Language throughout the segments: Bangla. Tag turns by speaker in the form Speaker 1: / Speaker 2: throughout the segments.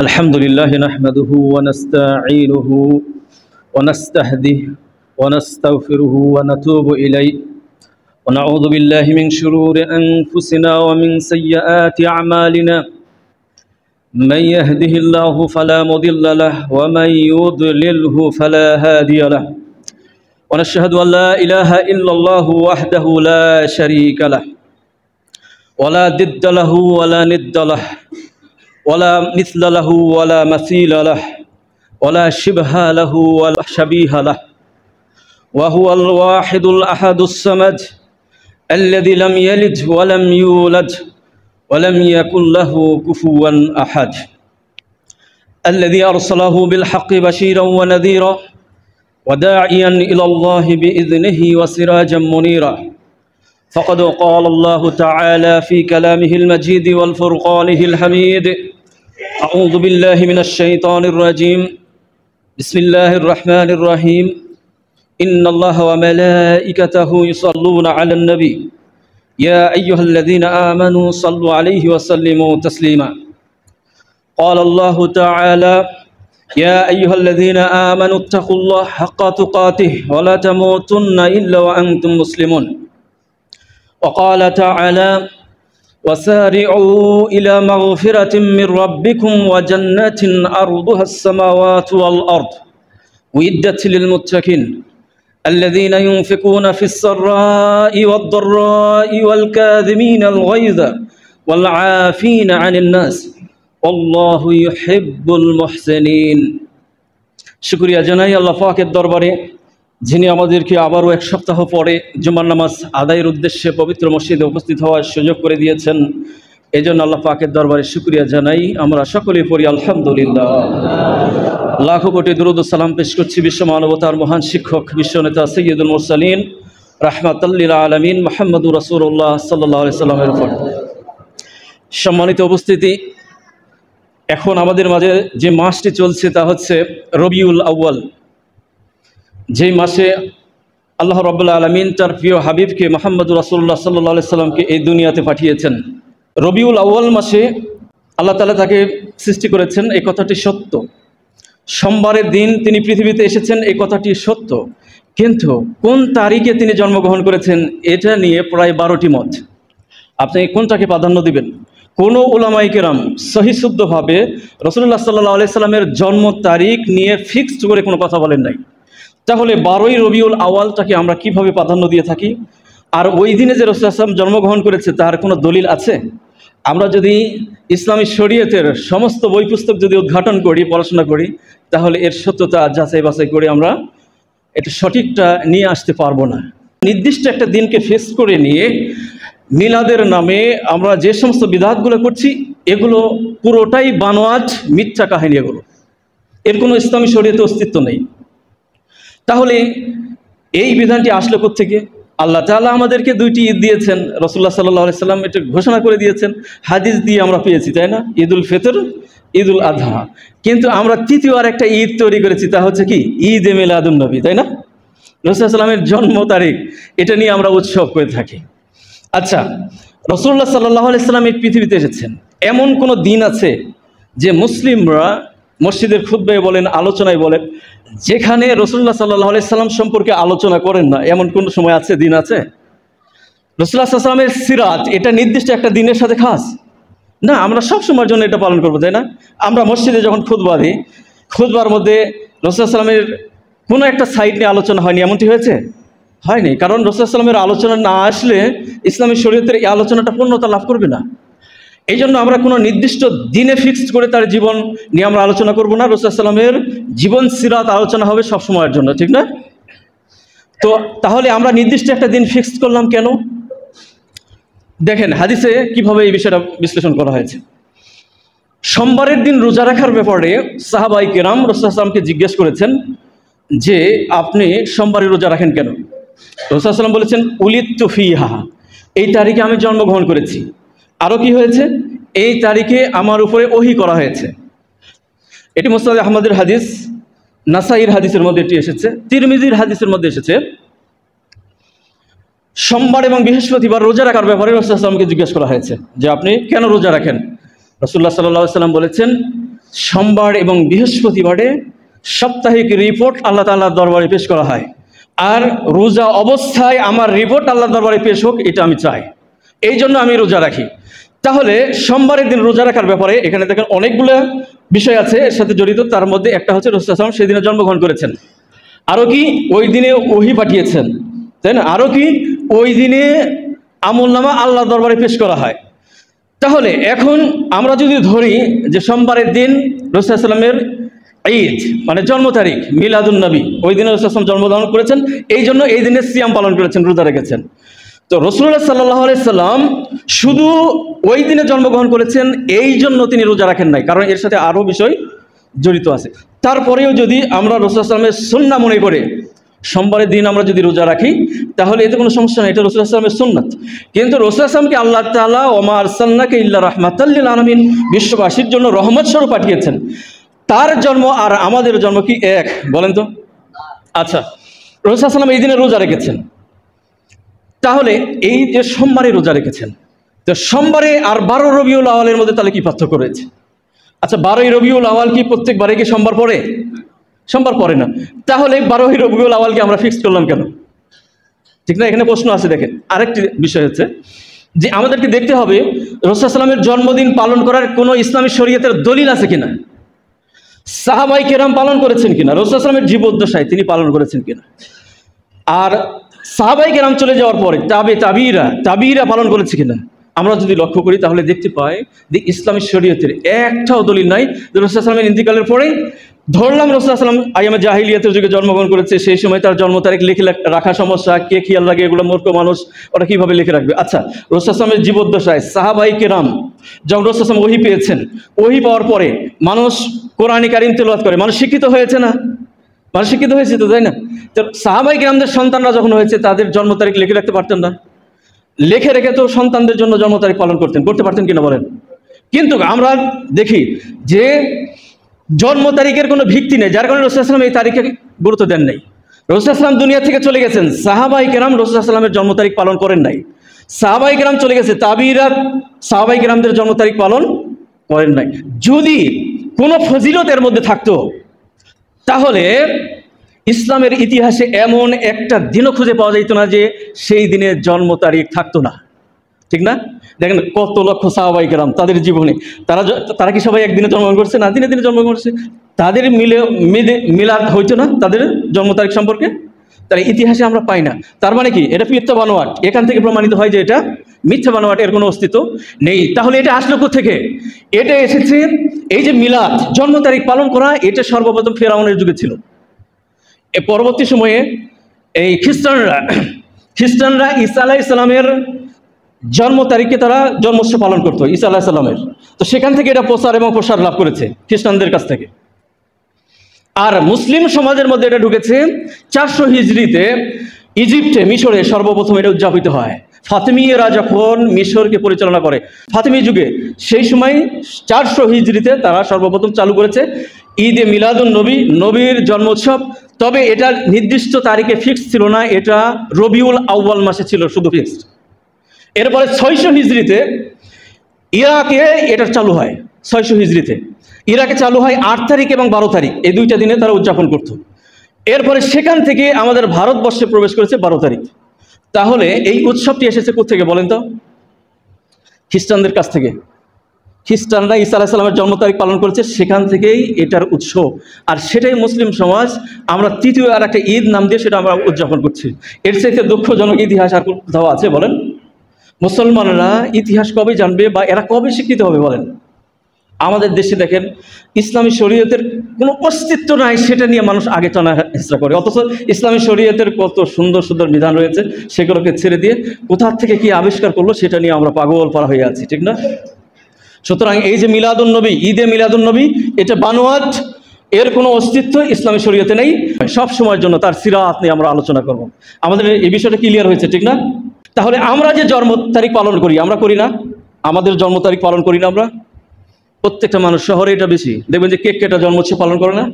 Speaker 1: الحمد لله نحمده ونستعينه ونستهديه ونستغفره ونتوب إليه ونعوذ بالله من شرور أنفسنا ومن سيئات أعمالنا من يهده الله فلا مضل له ومن يضلله فلا هادي له ونشهد أن لا إله إلا الله وحده لا شريك له ولا ضد له ولا ند له ولا مثل له ولا مثيل له ولا شبه له ولا شبيه له وهو الواحد الأحد الصمد الذي لم يلد ولم يولد ولم يكن له كفوا أحد الذي أرسله بالحق بشيرا ونذيرا وداعيا إلى الله بإذنه وسراجا منيرا فقد قال الله تعالى في كلامه المجيد والفرقانه الحميد أعوذ بالله من الشيطان الرجيم بسم الله الرحمن الرحيم إن الله وملائكته يصلون على النبي يا أيها الذين آمنوا صلوا عليه وسلموا تسليما قال الله تعالى يا أيها الذين آمنوا اتقوا الله حق تقاته ولا تموتن إلا وأنتم مسلمون وقال تعالى وسارعوا إلى مغفرة من ربكم وجنة أرضها السماوات والأرض أعدت للمتقين الذين ينفقون في السراء والضراء والكاظمين الغيظ والعافين عن الناس والله يحب المحسنين শুকরিয়া জানাই আল্লাহ পাকের দরবারে যিনি আমাদেরকে আবারও এক সপ্তাহ পরে জুমার নামাজ আদায়ের উদ্দেশ্যে পবিত্র মসজিদে উপস্থিত হওয়ার সুযোগ করে দিয়েছেন। এজন্য আল্লাহ পাকের দরবারে শুকরিয়া জানাই। আমরা সকলেই পড়ি আলহামদুলিল্লাহ। লাখো কোটি দুরূদ ও সালাম পেশ করছি বিশ্ব মানবতার মহান শিক্ষক বিশ্বনেতা সৈয়দুল মুরসালিন রাহমাতাল লিল আলামিন মুহাম্মদুর রাসূলুল্লাহ সাল্লাল্লাহু আলাইহি সাল্লামের উপর। সম্মানিত উপস্থিতি, এখন আমাদের মাঝে যে মাসটি চলছে তা হচ্ছে রবিউল আউয়াল, যেই মাসে আল্লাহ রাব্বুল আলামিন তার প্রিয় হাবিবকে মুহাম্মদুর রাসূলুল্লাহ সাল্লাল্লাহু আলাইহি সাল্লামকে এই দুনিয়াতে পাঠিয়েছেন। রবিউল আউয়াল মাসে আল্লাহ তাআলা তাকে সৃষ্টি করেছেন, এই কথাটি সত্য। সোমবারের দিন তিনি পৃথিবীতে এসেছেন, এই কথাটি সত্য। কিন্তু কোন তারিখে তিনি জন্মগ্রহণ করেছেন এটা নিয়ে প্রায় 12টি মত। আপনি কোনটাকে প্রাধান্য দিবেন? কোনো উলামায়ে কেরাম সহিশুদ্ধভাবে রাসূলুল্লাহ সাল্লাল্লাহু আলাইহি সাল্লামের জন্ম তারিখ নিয়ে ফিক্সড করে কোনো কথা বলেন নাই। তাহলে 12ই রবিউল আউয়ালটাকে আমরা কিভাবে প্রাধান্য দিয়ে থাকি? আর ওই দিনে যে রাসূলুল্লাহ সাল্লাল্লাহু আলাইহি ওয়াসাল্লাম জন্মগ্রহণ করেছে তার কোনো দলিল আছে? আমরা যদি ইসলামী শরীয়তের সমস্ত বই পুস্তক যদি উদ্ঘাটন করি, পড়াশোনা করি, তাহলে এর সত্যতা যাচাই বাছাই করে আমরা এটা সঠিকটা নিয়ে আসতে পারবো না। নির্দিষ্ট একটা দিনকে ফিক্স করে নিয়ে মিলাদের নামে আমরা যে সমস্ত বিদআতগুলো করছি এগুলো পুরোটাই বানোয়াট, মিথ্যা কাহিনী। এর কোনো ইসলামী শরীয়তে অস্তিত্ব নেই। তাহলে এই বিধানটি আসলো কোত্থেকে? আল্লাহ তাআলা আমাদেরকে 2টি ঈদ দিয়েছেন, রাসূলুল্লাহ সাল্লাল্লাহু আলাইহি সাল্লাম এটা ঘোষণা করে দিয়েছেন, হাদিস দিয়ে আমরা পেয়েছি, তাই না? ঈদুল ফিতর, ঈদুল আযহা। কিন্তু আমরা তৃতীয় আর একটা ঈদ তৈরি করেছি, তা হচ্ছে কি? ঈদে মিলাদুন নবী, তাই না? রাসূলুল্লাহ সাল্লাল্লাহু আলাইহি সাল্লামের জন্ম তারিখ, এটা নিয়ে আমরা উৎসব করে থাকি। আচ্ছা, রাসূলুল্লাহ সাল্লাল্লাহু আলাইহি সাল্লাম এই পৃথিবীতে এসেছেন, এমন কোনো দিন আছে যে মুসলিমরা মসজিদের খুতবায় বলেন, আলোচনায় বলেন, যেখানে রাসূলুল্লাহ সাল্লাল্লাহু আলাইহি সাল্লাম সম্পর্কে আলোচনা করেন না? এমন কোন সময় আছে, দিন আছে? রাসূলুল্লাহ সাল্লাল্লাহু আলাইহি সাল্লামের সিরাত এটা নির্দিষ্ট একটা দিনের সাথে খাস না। আমরা সব সময়ের জন্য এটা পালন করবো, তাই না? আমরা মসজিদে যখন খুতবা দিই, খুতবার মধ্যে রাসূলুল্লাহ সাল্লাল্লাহু আলাইহি সাল্লামের কোনো একটা সাইড নিয়ে আলোচনা হয়নি, এমনটি হয়েছে? হয়নি। কারণ রাসূলুল্লাহ সাল্লাল্লাহু আলাইহি সাল্লামের আলোচনা না আসলে ইসলামী শরীয়তের এই আলোচনাটা পূর্ণতা লাভ করবে না। এই জন্য আমরা কোনো নির্দিষ্ট দিনে ফিক্সড করে তার জীবন নিয়ে আমরা আলোচনা করব না। রাসূলুল্লাহ সাল্লাল্লাহু আলাইহি সাল্লামের জীবন সিরাত আলোচনা হবে সব সময়ের জন্য, ঠিক না? তো তাহলে আমরা নির্দিষ্ট একটা দিন ফিক্সড করলাম কেন? দেখেন হাদিসে কিভাবে এই বিষয়টা বিশ্লেষণ করা হয়েছে। সোমবারের দিন রোজা রাখার ব্যাপারে সাহাবায়ে কেরাম রাসূলুল্লাহ সাল্লাল্লাহু আলাইহি সাল্লামকে জিজ্ঞেস করেছেন যে আপনি সোমবারে রোজা রাখেন কেন? রাসূলুল্লাহ সাল্লাল্লাহু আলাইহি সাল্লাম বলেছেন উলিদতু ফিহা, এই তারিখে আমি জন্মগ্রহণ করেছি। আরও কি হয়েছে? এই তারিখে আমার উপরে ওহী করা হয়েছে। এটি মুসনাদ আহমদের হাদিস, নাসাইর হাদিসের মধ্যে এটি এসেছে, তিরমিজির হাদিসের মধ্যে এসেছে। সোমবার এবং বৃহস্পতিবার রোজা রাখার ব্যাপারে রাসূলুল্লাহ সাল্লাল্লাহু আলাইহি ওয়াসাল্লামকে জিজ্ঞেস করা হয়েছে যে আপনি কেন রোজা রাখেন? রাসূলুল্লাহ সাল্লাল্লাহু আলাইহি ওয়াসাল্লাম বলেছেন সোমবার এবং বৃহস্পতিবারে সাপ্তাহিক রিপোর্ট আল্লাহ তাআলার দরবারে পেশ করা হয়। আর রোজা অবস্থায় আমার রিপোর্ট আল্লাহর দরবারে পেশ হোক, এটা আমি চাই, এই জন্য আমি রোজা রাখি। তাহলে সোমবারের দিন রোজা রাখার ব্যাপারে এখানে দেখেন অনেকগুলো বিষয় আছে এর সাথে জড়িত। তার মধ্যে একটা হচ্ছে রাসূল সাল্লাল্লাহু আলাইহি ওয়াসাল্লাম সেদিনে জন্মগ্রহণ করেছেন। আরও কি ওই দিনে ওহী পাঠিয়েছেন, তাই না? আরও কি ওই দিনে আমলনামা আল্লাহর দরবারে পেশ করা হয়। তাহলে এখন আমরা যদি ধরি যে সোমবারের দিন রাসূল সাল্লাল্লাহু আলাইহি ওয়াসাল্লামের ঈদ মানে জন্ম তারিখ মিলাদুন নবী, ওই দিনে রাসূল সাল্লাল্লাহু আলাইহি ওয়াসাল্লাম জন্মগ্রহণ করেছেন, এই জন্য এই দিনে সিয়াম পালন করেছেন, রোজা রেখেছেন। তো রাসূলুল্লাহ সাল্লাল্লাহু আলাইহি সাল্লাম শুধু ওই দিনে জন্মগ্রহণ করেছেন এই জন্য তিনি রোজা রাখেন নাই, কারণ এর সাথে আরও বিষয় জড়িত আছে। তারপরেও যদি আমরা রাসূল সাল্লাল্লাহু আলাইহি ওয়াসাল্লামের সুন্নাহ মনে করে সোমবারের দিন আমরা যদি রোজা রাখি তাহলে এতে কোনো সমস্যা নেই, এটা রাসূল সাল্লাল্লাহু আলাইহি ওয়াসাল্লামের সুন্নাত। কিন্তু রাসূল সাল্লাল্লাহু আলাইহি ওয়াসাল্লামকে আল্লাহ তাআলা ওমা আরসালনাকা ইল্লা রাহমাতাল লিল আলামিন, বিশ্ববাসীর জন্য রহমত স্বরূপ পাঠিয়েছেন। তার জন্ম আর আমাদের জন্ম কি এক? বলেন তো। আচ্ছা, রাসূল সাল্লাল্লাহু আলাইহি ওয়াসাল্লাম এই দিনে রোজা রেখেছেন, তাহলে এই যে সোমবারে রোজা রেখেছেন, তো সোমবারে আর 12 রবিউল আওয়ালের মধ্যে তাহলে কি পার্থক্য রয়েছে? আচ্ছা, 12 রবিউল আওয়াল কি প্রত্যেকবারে কি সোমবার পড়ে? সোমবার পড়ে না। তাহলে 12 রবিউল আওয়ালকে আমরা ফিক্স করলাম কেন? ঠিক না? এখানে প্রশ্ন আছে। দেখেন, আরেকটি বিষয় হচ্ছে যে আমাদেরকে দেখতে হবে রাসূল সাল্লাল্লাহু আলাইহি ওয়াসাল্লামের জন্মদিন পালন করার কোনো ইসলামী শরীয়তের দলিল আছে কিনা, সাহাবায়ে কেরাম পালন করেছেন কিনা, রাসূল সাল্লাল্লাহু আলাইহি ওয়াসাল্লামের জীবদ্দশায় তিনি পালন করেছেন কিনা। আর সাহাবায়ে কেরাম চলে যাওয়ার পরে তাবিরা পালন করেছে কিনা আমরা যদি লক্ষ্য করি তাহলে দেখতে পাই যে ইসলামী শরীয়তের একটাও দলিল নাই। রাসূল সাল্লাল্লাহু আলাইহি ওয়াসাল্লামের ইন্তিকালের পরেই ধরলাম রাসূল সাল্লাল্লাহু আলাইহি ওয়াসাল্লাম আইয়ামে জাহিলিয়াতের যুগে জন্মগ্রহণ করেছে, সেই সময় তার জন্ম তারিখ লিখে রাখা সমস্যা, কে খেয়াল রাখে? এগুলো মূর্খ মানুষ, ওরা কীভাবে লিখে রাখবে? আচ্ছা, রাসূল সাল্লাল্লাহু আলাইহি ওয়াসাল্লামের জীবদ্দশায় সাহাবায়ে কেরাম যখন রাসূল সাল্লাল্লাহু আলাইহি ওয়াসাল্লাম ওহী পেয়েছেন, ওহী পাওয়ার পরে মানুষ কোরআনে কারীম তেলাওয়াত করে, মানুষ শিক্ষিত হয়েছে না? মানুষ শিক্ষিত হয়েছে তো, তাই না? তো সাহাবায়ে কেরামদের সন্তানরা যখন হয়েছে তাদের জন্ম তারিখ লিখে রাখতে পারতেন না? লিখে রেখে তো সন্তানদের জন্য জন্ম তারিখ পালন করতে পারতেন কিনা বলেন? কিন্তু আমরা দেখি যে জন্ম তারিখের কোনো ভিত্তি নেই, যার কারণে রাসূল সাল্লাল্লাহু আলাইহি ওয়াসাল্লাম এই তারিখে গুরুত্ব দেন নাই। রাসূল সাল্লাল্লাহু আলাইহি ওয়াসাল্লাম দুনিয়া থেকে চলে গেছেন, সাহাবায়ে কেরাম রাসূল সাল্লাল্লাহু আলাইহি ওয়াসাল্লামের জন্ম তারিখ পালন করেন নাই। সাহাবায়ে কেরাম চলে গেছে, তাবিঈরা সাহাবায়ে কেরামদের জন্ম তারিখ পালন করেন নাই। যদি কোনো ফজিলত এর মধ্যে থাকতো তাহলে ইসলামের ইতিহাসে এমন একটা দিনও খুঁজে পাওয়া যেত না যে সেই দিনের জন্ম তারিখ থাকতো না, ঠিক না? দেখেন কত লক্ষ সাহাবায়ে কেরাম তাদের জীবনে তারা কি সবাই একদিনে জন্মগ্রহণ করছে? না, দিনে দিনে জন্মগ্রহণ করছে। তাদের মিলাদ হইতো না তাদের জন্ম তারিখ সম্পর্কে? তার ইতিহাসে আমরা পাই না। তার মানে কি? এটা মিথ্যা বানোয়াট। এখান থেকে প্রমাণিত হয় যে এটা মিথ্যা বানোয়াট, এর কোনো অস্তিত্ব নেই। তাহলে এটা আসলো কোত্থেকে? এটা এসেছে এই যে মিলাদ, জন্ম তারিখ পালন করা, এটা সর্বপ্রথম ফেরাউনের যুগে ছিল। এ পরবর্তী সময়ে এই খ্রিস্টানরা ঈসা আলাইহিস সালামের জন্ম তারিখে তারা জন্মোৎসব পালন করতো, ঈসা আলাইহিস সালামের। তো সেখান থেকে এটা প্রসার লাভ করেছে খ্রিস্টানদের কাছ থেকে। আর মুসলিম সমাজের মধ্যে এটা ঢুকেছে 400 হিজরিতে ইজিপ্টে, মিশরে সর্বপ্রথম এটা উদযাপিত হয়। ফাতেমীয়রা যখন মিশরকে পরিচালনা করে ফাতেমী যুগে, সেই সময় 400 হিজরিতে তারা সর্বপ্রথম চালু করেছে ঈদে মিলাদুন নবী, নবীর জন্মোৎসব। তবে এটা নির্দিষ্ট তারিখে ফিক্স ছিল না, এটা রবিউল আউয়াল মাসে ছিল শুধু ফিক্সড। এরপরে 600 হিজরিতে ইরাকে এটা চালু হয়। 600 হিজরিতে ইরাকে চালু হয় 8 তারিখ এবং 12 তারিখ, এই দুইটা দিনে তারা উদযাপন করত। এরপরে সেখান থেকে আমাদের ভারতবর্ষে প্রবেশ করেছে 12 তারিখ। তাহলে এই উৎসবটি এসেছে কোত্থেকে বলেন তো? খ্রিস্টানদের কাছ থেকে। খ্রিস্টানরা ঈসা আলাইহিস সালামের জন্ম তারিখ পালন করেছে, সেখান থেকেই এটার উৎস। আর সেটাই মুসলিম সমাজ আমরা তৃতীয় আর একটা ঈদ নাম দিয়ে সেটা আমরা উদযাপন করছি। এর চাইতে দুঃখজনক ইতিহাস আর কোথাও আছে বলেন? মুসলমানরা ইতিহাস কবে জানবে বা এরা কবে শিক্ষিত হবে বলেন? আমাদের দেশে দেখেন ইসলামী শরীয়তের কোনো অস্তিত্ব নাই, সেটা নিয়ে মানুষ আগে টানা হেঁচড়া করে। অথচ ইসলামী শরীয়তের কত সুন্দর সুন্দর বিধান রয়েছে, সেগুলোকে ছেড়ে দিয়ে কোথা থেকে কি আবিষ্কার করলো সেটা নিয়ে আমরা পাগল পারা হয়ে আছি, ঠিক না? সুতরাং এই যে মিলাদুন নবী, ঈদে মিলাদুন নবী, এটা বানোয়াট, এর কোনো অস্তিত্ব ইসলামী শরীয়তে নেই। সব সময়ের জন্য তার সিরাত নিয়ে আমরা আলোচনা করব। আমাদের এই বিষয়টা ক্লিয়ার হয়েছে, ঠিক না? তাহলে আমরা যে জন্ম তারিখ পালন করি, আমরা করি না? আমাদের জন্ম তারিখ পালন করি না আমরা? প্রত্যেকটা মানুষ, শহরে এটা বেশি দেখবেন যে কেক কেটে জন্মোৎসব পালন করে না।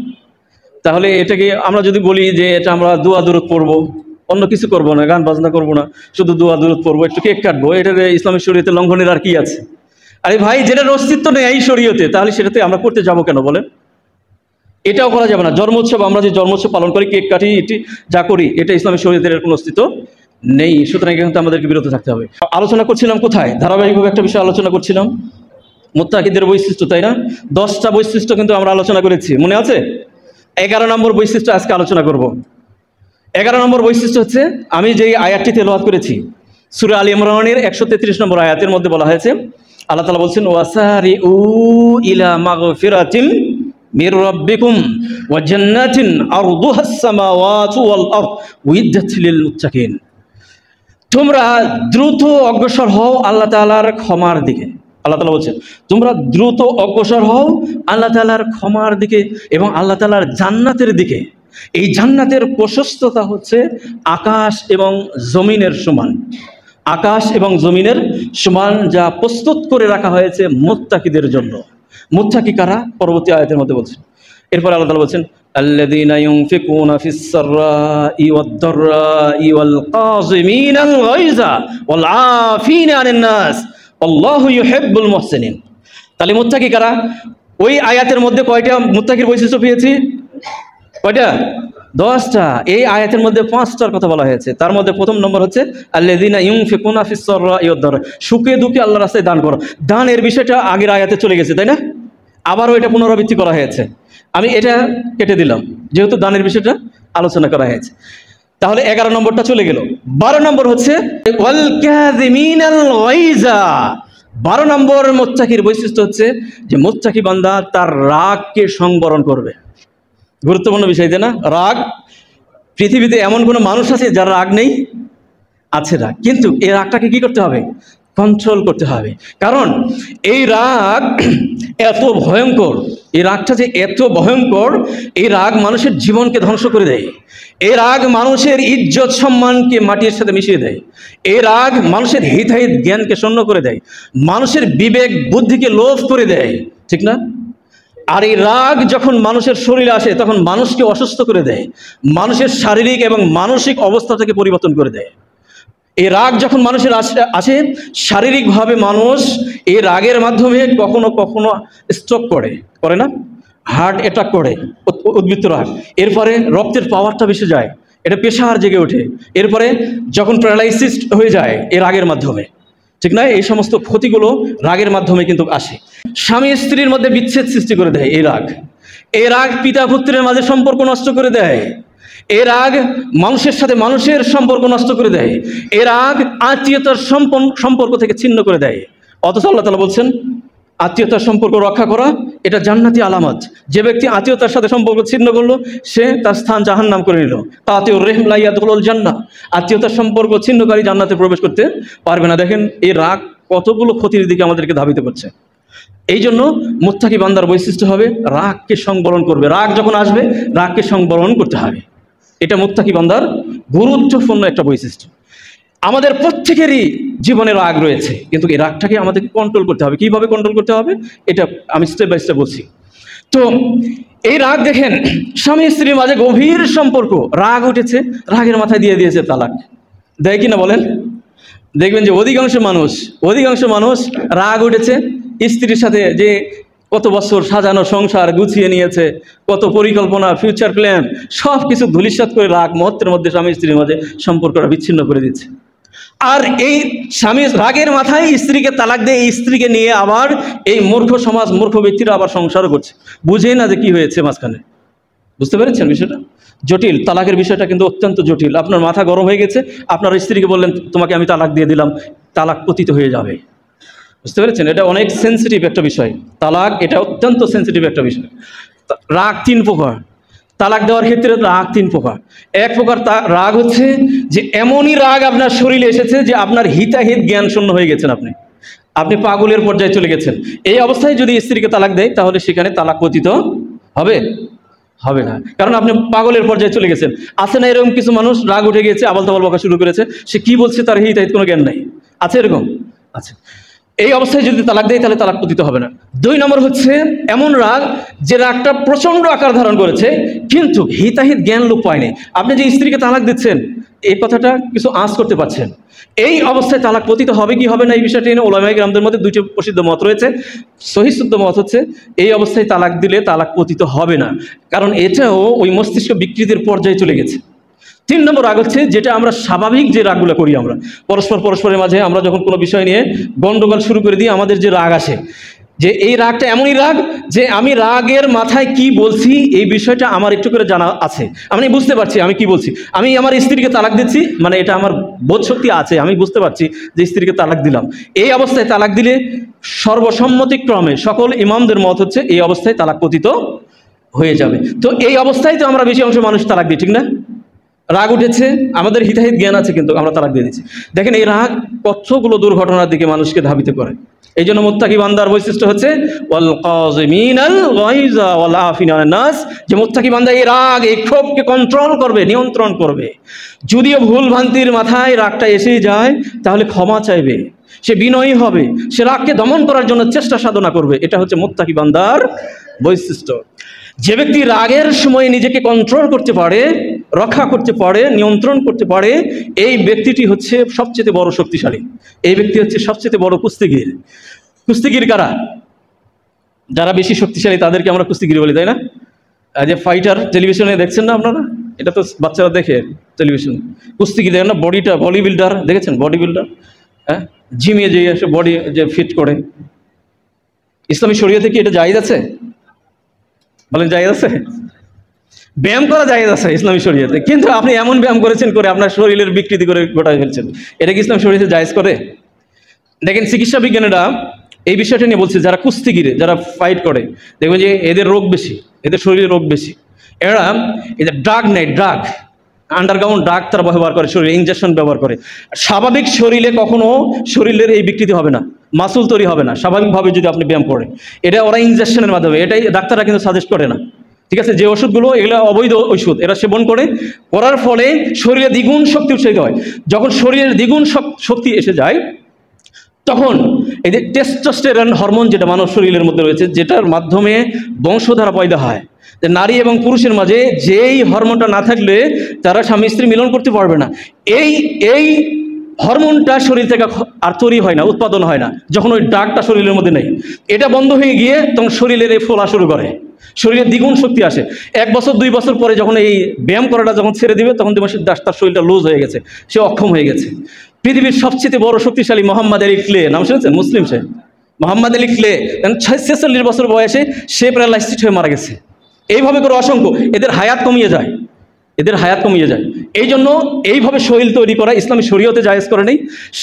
Speaker 1: তাহলে এটাকে আমরা যদি বলি যে এটা আমরা দোয়া দুরূদ পড়বো, অন্য কিছু করবো না, গান বাজনা করবো না, শুধু দোয়া দুরূদ পড়বো, একটু কেক কাটবো, এটার ইসলামী শরীয়তে লঙ্ঘনের আর কি আছে?
Speaker 2: আরে ভাই, যেটার অস্তিত্ব নেই এই শরীয়তে, তাহলে সেটাতে আমরা করতে যাবো কেন বলেন? এটাও করা যাবে না। জন্মোৎসব, আমরা যে জন্মোৎসব পালন করি, কেক কাটি, এটি যা করি, এটা ইসলামী শরীয়তের কোনো অস্তিত্ব নেই। সুতরাং কিন্তু আমাদেরকে বিরত থাকতে হবে। আলোচনা করছিলাম কোথায়? ধারাবাহিকভাবে একটা বিষয় আলোচনা করছিলাম, মুত্তাকিদের বৈশিষ্ট্য, তাই না? 10টা বৈশিষ্ট্য কিন্তু আমরা আলোচনা করেছি, মনে আছে? 11 নম্বর বৈশিষ্ট্য আজকে আলোচনা করব। 11 নম্বর বৈশিষ্ট্য হচ্ছে, আমি যেই আয়াতটি তেলাওয়াত করেছি, সূরা আলী ইমরানের 133 নম্বর আয়াতের মধ্যে বলা হয়েছে, আল্লাহ তাআলা বলছেন, ওয়াসারিউ ইলা মাগফিরাতিন মির রাব্বিকুম ওয়া জান্নাতিন আরদুহাস সামাওয়াতু ওয়াল আরদ উইদ্দাত লিল মুত্তাকিন। তোমরা দ্রুত অগ্রসর হও আল্লাহ তাআলার ক্ষমার দিকে। আল্লাহ তাআলা বলছেন, তোমরা দ্রুত অগ্রসর হও আল্লাহ তাআলার ক্ষমার দিকে এবং আল্লাহ তাআলার জান্নাতের দিকে। এই জান্নাতের প্রশস্ততা হচ্ছে আকাশ এবং জমিনের সমান। আকাশ এবং জমিনের সমান, যা প্রস্তুত করে রাখা হয়েছে মুত্তাকিদের জন্য। মুত্তাকি কারা? পরবর্তী আয়াতের মধ্যে বলছেন। এরপর আল্লাহ তাআলা বলছেন, আল্লাযীনা ইউনফিকুনা ফিস সাররাই ওয়াদ দাররাই ওয়াল কাযিমিনাল গায়যা ওয়াল আফিনা আনিন নাস আল্লাহু ইউহিব্বুল মুহসিনিন। তাহলে মুত্তাকি কারা? ওই আয়াতের মধ্যে কয়টা মুত্তাকির বৈশিষ্ট্য পেয়েছি? কয়টা? 10টা। এই আয়াতের মধ্যে 5টার কথা বলা হয়েছে। তার মধ্যে প্রথম নম্বর হচ্ছে আল্লাযীনা ইউনফিকুনা ফিস সাররাই ওয়াদ দাররাই, সুখে দুঃখে আল্লাহর রাস্তায় দান করো। দানের বিষয়টা আগের আয়াতে চলে গেছে, তাই না? আবারও এটা পুনরাবৃত্তি করা হয়েছে। আমি এটা কেটে দিলাম, যেহেতু দানের বিষয়টা আলোচনা করা হয়েছে। তাহলে 11 নম্বরটা চলে গেল। 12 নম্বর হচ্ছে ওয়াল কাযিমিনাল গায়যা। 12 নম্বর মুত্তাকির বৈশিষ্ট্য হচ্ছে যে মুত্তাকি বান্দা তার রাগকে সংবরণ করবে। গুরুত্বপূর্ণ বিষয়, তাই না? রাগ, পৃথিবীতে এমন কোনো মানুষ আছে যার রাগ নেই? আছে রাগ, কিন্তু এই রাগটাকে কি করতে হবে? কন্ট্রোল করতে হবে। কারণ এই রাগ এত ভয়ঙ্কর, এই রাগটা যে এত ভয়ঙ্কর, এই রাগ মানুষের জীবনকে ধ্বংস করে দেয়। এই রাগ মানুষের ইজ্জত সম্মানকে মাটির সাথে মিশিয়ে দেয়। এই রাগ মানুষের হিতাহিত জ্ঞানকে শূন্য করে দেয়, মানুষের বিবেক বুদ্ধিকে লোভ করে দেয়, ঠিক না? আর এই রাগ যখন মানুষের শরীরে আসে তখন মানুষকে অসুস্থ করে দেয়, মানুষের শারীরিক এবং মানসিক অবস্থা থেকে পরিবর্তন করে দেয়। এই রাগ যখন মানুষের আসে, শারীরিকভাবে মানুষ এই রাগের মাধ্যমে কখনো কখনো স্ট্রোক করে না, হার্ট অ্যাটাক করে, উদ্বৃত্ত রাগ। এরপরে রক্তের পাওয়ারটা বেশি যায়, এটা প্রেশার জেগে ওঠে। এরপরে যখন প্যারালাইসিস হয়ে যায় এই রাগের মাধ্যমে, ঠিক না? এই সমস্ত ক্ষতিগুলো রাগের মাধ্যমে কিন্তু আসে। স্বামী স্ত্রীর মধ্যে বিচ্ছেদ সৃষ্টি করে দেয় এই রাগ। এই রাগ পিতা পুত্রের মাঝে সম্পর্ক নষ্ট করে দেয়। এই রাগ মানুষের সাথে মানুষের সম্পর্ক নষ্ট করে দেয়। এই রাগ আত্মীয়তার সম্পর্ক থেকে ছিন্ন করে দেয়। অথচ আল্লাহ তাআলা বলছেন, আত্মীয়তার সম্পর্ক রক্ষা করা এটা জান্নাতি আলামত। যে ব্যক্তি আত্মীয়তার সাথে সম্পর্ক ছিন্ন করলো, সে তার স্থান জাহান্নাম করে নিল। কাতিউর রহিম লা ইয়াদখুলুল জান্নাহ, আত্মীয়তার সম্পর্ক ছিন্নকারী জান্নাতে প্রবেশ করতে পারবে না। দেখেন এই রাগ কতগুলো ক্ষতির দিকে আমাদেরকে ধাবিত করছে। এই জন্য মুত্তাকি বান্দার বৈশিষ্ট্য হবে রাগকে সংবরণ করবে। রাগ যখন আসবে রাগকে সংবরণ করতে হবে। এটা মুত্তাকি বান্দার গুরুত্বপূর্ণ একটা বৈশিষ্ট্য। আমাদের প্রত্যেকেরই জীবনে রাগ রয়েছে, কিন্তু এই রাগটাকে আমাদেরকে কন্ট্রোল করতে হবে। কিভাবে কন্ট্রোল করতে হবে এটা আমি স্টেপ বাই স্টেপ বলছি। তো এই রাগ দেখেন, স্বামী স্ত্রীর মাঝে গভীর সম্পর্ক, রাগ উঠেছে, রাগের মাথায় দিয়ে দিয়েছে তালাক। দেয় কিনা বলেন? দেখবেন যে অধিকাংশ মানুষ রাগ উঠেছে, স্ত্রীর সাথে যে কত বছর সাজানো সংসার গুছিয়ে নিয়েছে, কত পরিকল্পনা, ফিউচার প্ল্যান, সব কিছু ধূলিসাৎ করে রাগ মুহূর্তের মধ্যে স্বামী স্ত্রীর মাঝে সম্পর্কটা বিচ্ছিন্ন করে দিচ্ছে। আর এই স্বামী রাগের মাথায় স্ত্রীকে তালাক দিয়ে এই স্ত্রীকে নিয়ে আবার এই মূর্খ সমাজ, মূর্খ ব্যক্তিরা আবার সংসারও করছে, বুঝেই না যে কি হয়েছে মাঝখানে। বুঝতে পেরেছেন বিষয়টা? জটিল। তালাকের বিষয়টা কিন্তু অত্যন্ত জটিল। আপনার মাথা গরম হয়ে গেছে, আপনার স্ত্রীকে বললেন তোমাকে আমি তালাক দিয়ে দিলাম, তালাক পতিত হয়ে যাবে। বুঝতে পেরেছেন? এটা অনেক সেন্সিটিভ একটা বিষয়। তালাক এটা অত্যন্ত সেন্সিটিভ একটা বিষয়। রাগ 3 প্রকার। তালাক দেওয়ার ক্ষেত্রে রাগ 3 প্রকার। এক প্রকার রাগ হচ্ছে যে এমনই রাগ আপনার শরীরে এসেছে যে আপনার হিতাহিত জ্ঞান শূন্য হয়ে গেছেন, আপনি পাগলের পর্যায়ে চলে গেছেন। এই অবস্থায় যদি স্ত্রীকে তালাক দেয় তাহলে সেখানে তালাক পতিত হবে না, কারণ আপনি পাগলের পর্যায়ে চলে গেছেন। আছে না এরকম কিছু মানুষ, রাগ উঠে গিয়েছে, আবল তাবল বকা শুরু করেছে, সে কি বলছে তার হিতাহিত কোনো জ্ঞান নাই? আছে এরকম? আছে। এই অবস্থায় যদি তালাক দেয় তাহলে তালাক পতিত হবে না। 2 নম্বর হচ্ছে এমন রাগ যে রাগটা প্রচণ্ড আকার ধারণ করেছে কিন্তু হিতাহিত জ্ঞান লোপ পায়নি। আপনি যে স্ত্রীকে তালাক দিচ্ছেন এই কথাটা কিছু আঁচ করতে পারছেন, এই অবস্থায় তালাক পতিত হবে কি হবে না এই বিষয়টি নিয়ে উলামায়ে কেরামদের মধ্যে 2টি প্রসিদ্ধ মত রয়েছে। সহিহ শুদ্ধ মত হচ্ছে এই অবস্থায় তালাক দিলে তালাক পতিত হবে না, কারণ এটাও ওই মস্তিষ্ক বিকৃতির পর্যায়ে চলে গেছে। 3 নম্বর রাগ হচ্ছে যেটা আমরা স্বাভাবিক যে রাগগুলো করি, আমরা পরস্পরের মাঝে আমরা যখন কোনো বিষয় নিয়ে গন্ডগোল শুরু করে দিই আমাদের যে রাগ আসে, যে এই রাগটা এমনই রাগ যে আমি রাগের মাথায় কি বলছি এই বিষয়টা আমার একটু করে জানা আছে, আমি বুঝতে পারছি আমি কি বলছি। আমি আমার স্ত্রীকে তালাক দিচ্ছি মানে এটা আমার বোধ শক্তি আছে, আমি বুঝতে পারছি যে স্ত্রীকে তালাক দিলাম। এই অবস্থায় তালাক দিলে সর্বসম্মতিক্রমে সকল ইমামদের মত হচ্ছে এই অবস্থায় তালাক পতিত হয়ে যাবে। তো এই অবস্থায় তো আমরা বেশি অংশ মানুষ তালাক দিই, ঠিক না? রাগ উঠেছে, আমাদের হিতাহিত জ্ঞান আছে কিন্তু আমরা তালাক দিয়ে দিচ্ছি। দেখেন এই রাগ কতগুলো দুর্ঘটনার দিকে মানুষকে ধাবিত করে। এই জন্য মুত্তাকি বান্দার বৈশিষ্ট্য হচ্ছে ওয়াল কাযিমিনাল গায়যা ওয়াল আফিনা আনিন নাস, যে মুত্তাকি বান্দা এই রাগ এই ক্ষোভকে কন্ট্রোল করবে, নিয়ন্ত্রণ করবে। যদিও ভুল ভ্রান্তির মাথায় রাগটা এসে যায় তাহলে ক্ষমা চাইবে, সে বিনয়ী হবে, সে রাগকে দমন করার জন্য চেষ্টা সাধনা করবে। এটা হচ্ছে মুত্তাকি বান্দার বৈশিষ্ট্য। যে ব্যক্তি রাগের সময় নিজেকে কন্ট্রোল করতে পারে, রক্ষা করতে পারে, নিয়ন্ত্রণ করতে পারে, এই ব্যক্তিটি হচ্ছে সবচেয়ে বড় শক্তিশালী। এই ব্যক্তি হচ্ছে সবচেয়ে বড় কুস্তিগির। কুস্তিগির কারা? যারা বেশি শক্তিশালী তাদেরকে আমরা কুস্তিগির বলি, তাই না? যে ফাইটার টেলিভিশনে দেখছেন না আপনারা, এটা তো বাচ্চারা দেখে টেলিভিশনে। কুস্তিগির দেখেন না, বডি বিল্ডার দেখেছেন? বডি বিল্ডার, হ্যাঁ, জিমে যে এসে বডি যে ফিট করে। ইসলামী শরীয়তে কি এটা জায়েজ আছে? বলেন জায়েজ আছে? ব্যায়াম করা জায়েজ আছে ইসলামী শরীয়তে, কিন্তু আপনি এমন ব্যায়াম করেছেন করে আপনার শরীরের বিকৃতি করে গোটায় ফেলছেন, এটা কি ইসলামী শরীয়তে জায়েজ করে? দেখেন চিকিৎসা বিজ্ঞানীরা এই বিষয়টা নিয়ে বলছে, যারা কুস্তিগিরে যারা ফাইট করে দেখবেন যে এদের রোগ বেশি, এদের শরীরে রোগ বেশি। এরা এদের ড্রাগ নেয়, ড্রাগ আন্ডারগ্রাউন্ড ড্রাগ তারা ব্যবহার করে, শরীরে ইঞ্জেকশন ব্যবহার করে। স্বাভাবিক শরীরে কখনো শরীরের এই বিকৃতি হবে না, মাসুল তৈরি হবে না স্বাভাবিকভাবে যদি আপনি ব্যায়াম করেন। এটা ওরা ইঞ্জেকশনের মাধ্যমে, এটাই ডাক্তাররা কিন্তু সাজেস্ট করে না, ঠিক আছে? যে ওষুধগুলো এগুলো অবৈধ ওষুধ, এরা সেবন করার ফলে শরীরে দ্বিগুণ শক্তি উৎসাহিত হয়। যখন শরীরের দ্বিগুণ শক্তি এসে যায় তখন এই যে টেস্টোস্টেরন হরমোন যেটা মানব শরীরের মধ্যে রয়েছে, যেটার মাধ্যমে বংশধারা পয়দা হয়, যে নারী এবং পুরুষের মাঝে যেই হরমোনটা না থাকলে তারা স্বামী স্ত্রী মিলন করতে পারবে না, এই হরমোনটা শরীর থেকে আর তৈরি হয় না, উৎপাদন হয় না যখন ওই ড্রাগটা শরীরের মধ্যে নেই। এটা বন্ধ হয়ে গিয়ে তখন শরীরের এই ফোলা শুরু করে, শরীরে দ্বিগুণ শক্তি আসে। 1 বছর 2 বছর পরে যখন এই ব্যায়াম করাটা যখন ছেড়ে দিবে তখন দেখবেন তার শরীরটা লুজ হয়ে গেছে, সে অক্ষম হয়ে গেছে। পৃথিবীর সবচেয়ে বড় শক্তিশালী মোহাম্মদ আলী ক্লে, নাম শুনেছেন? মুসলিম সে মোহাম্মদ আলী ক্লে, 46 বছর বয়সে সে প্যারালাইসিস হয়ে মারা গেছে। এইভাবে করে অসংখ্য, এদের হায়াত কমিয়ে যায়, এদের হায়াত কমিয়ে যায়। এই জন্য এইভাবে শরীর তৈরি করা ইসলামী শরীয়তে জায়েজ করে নেই।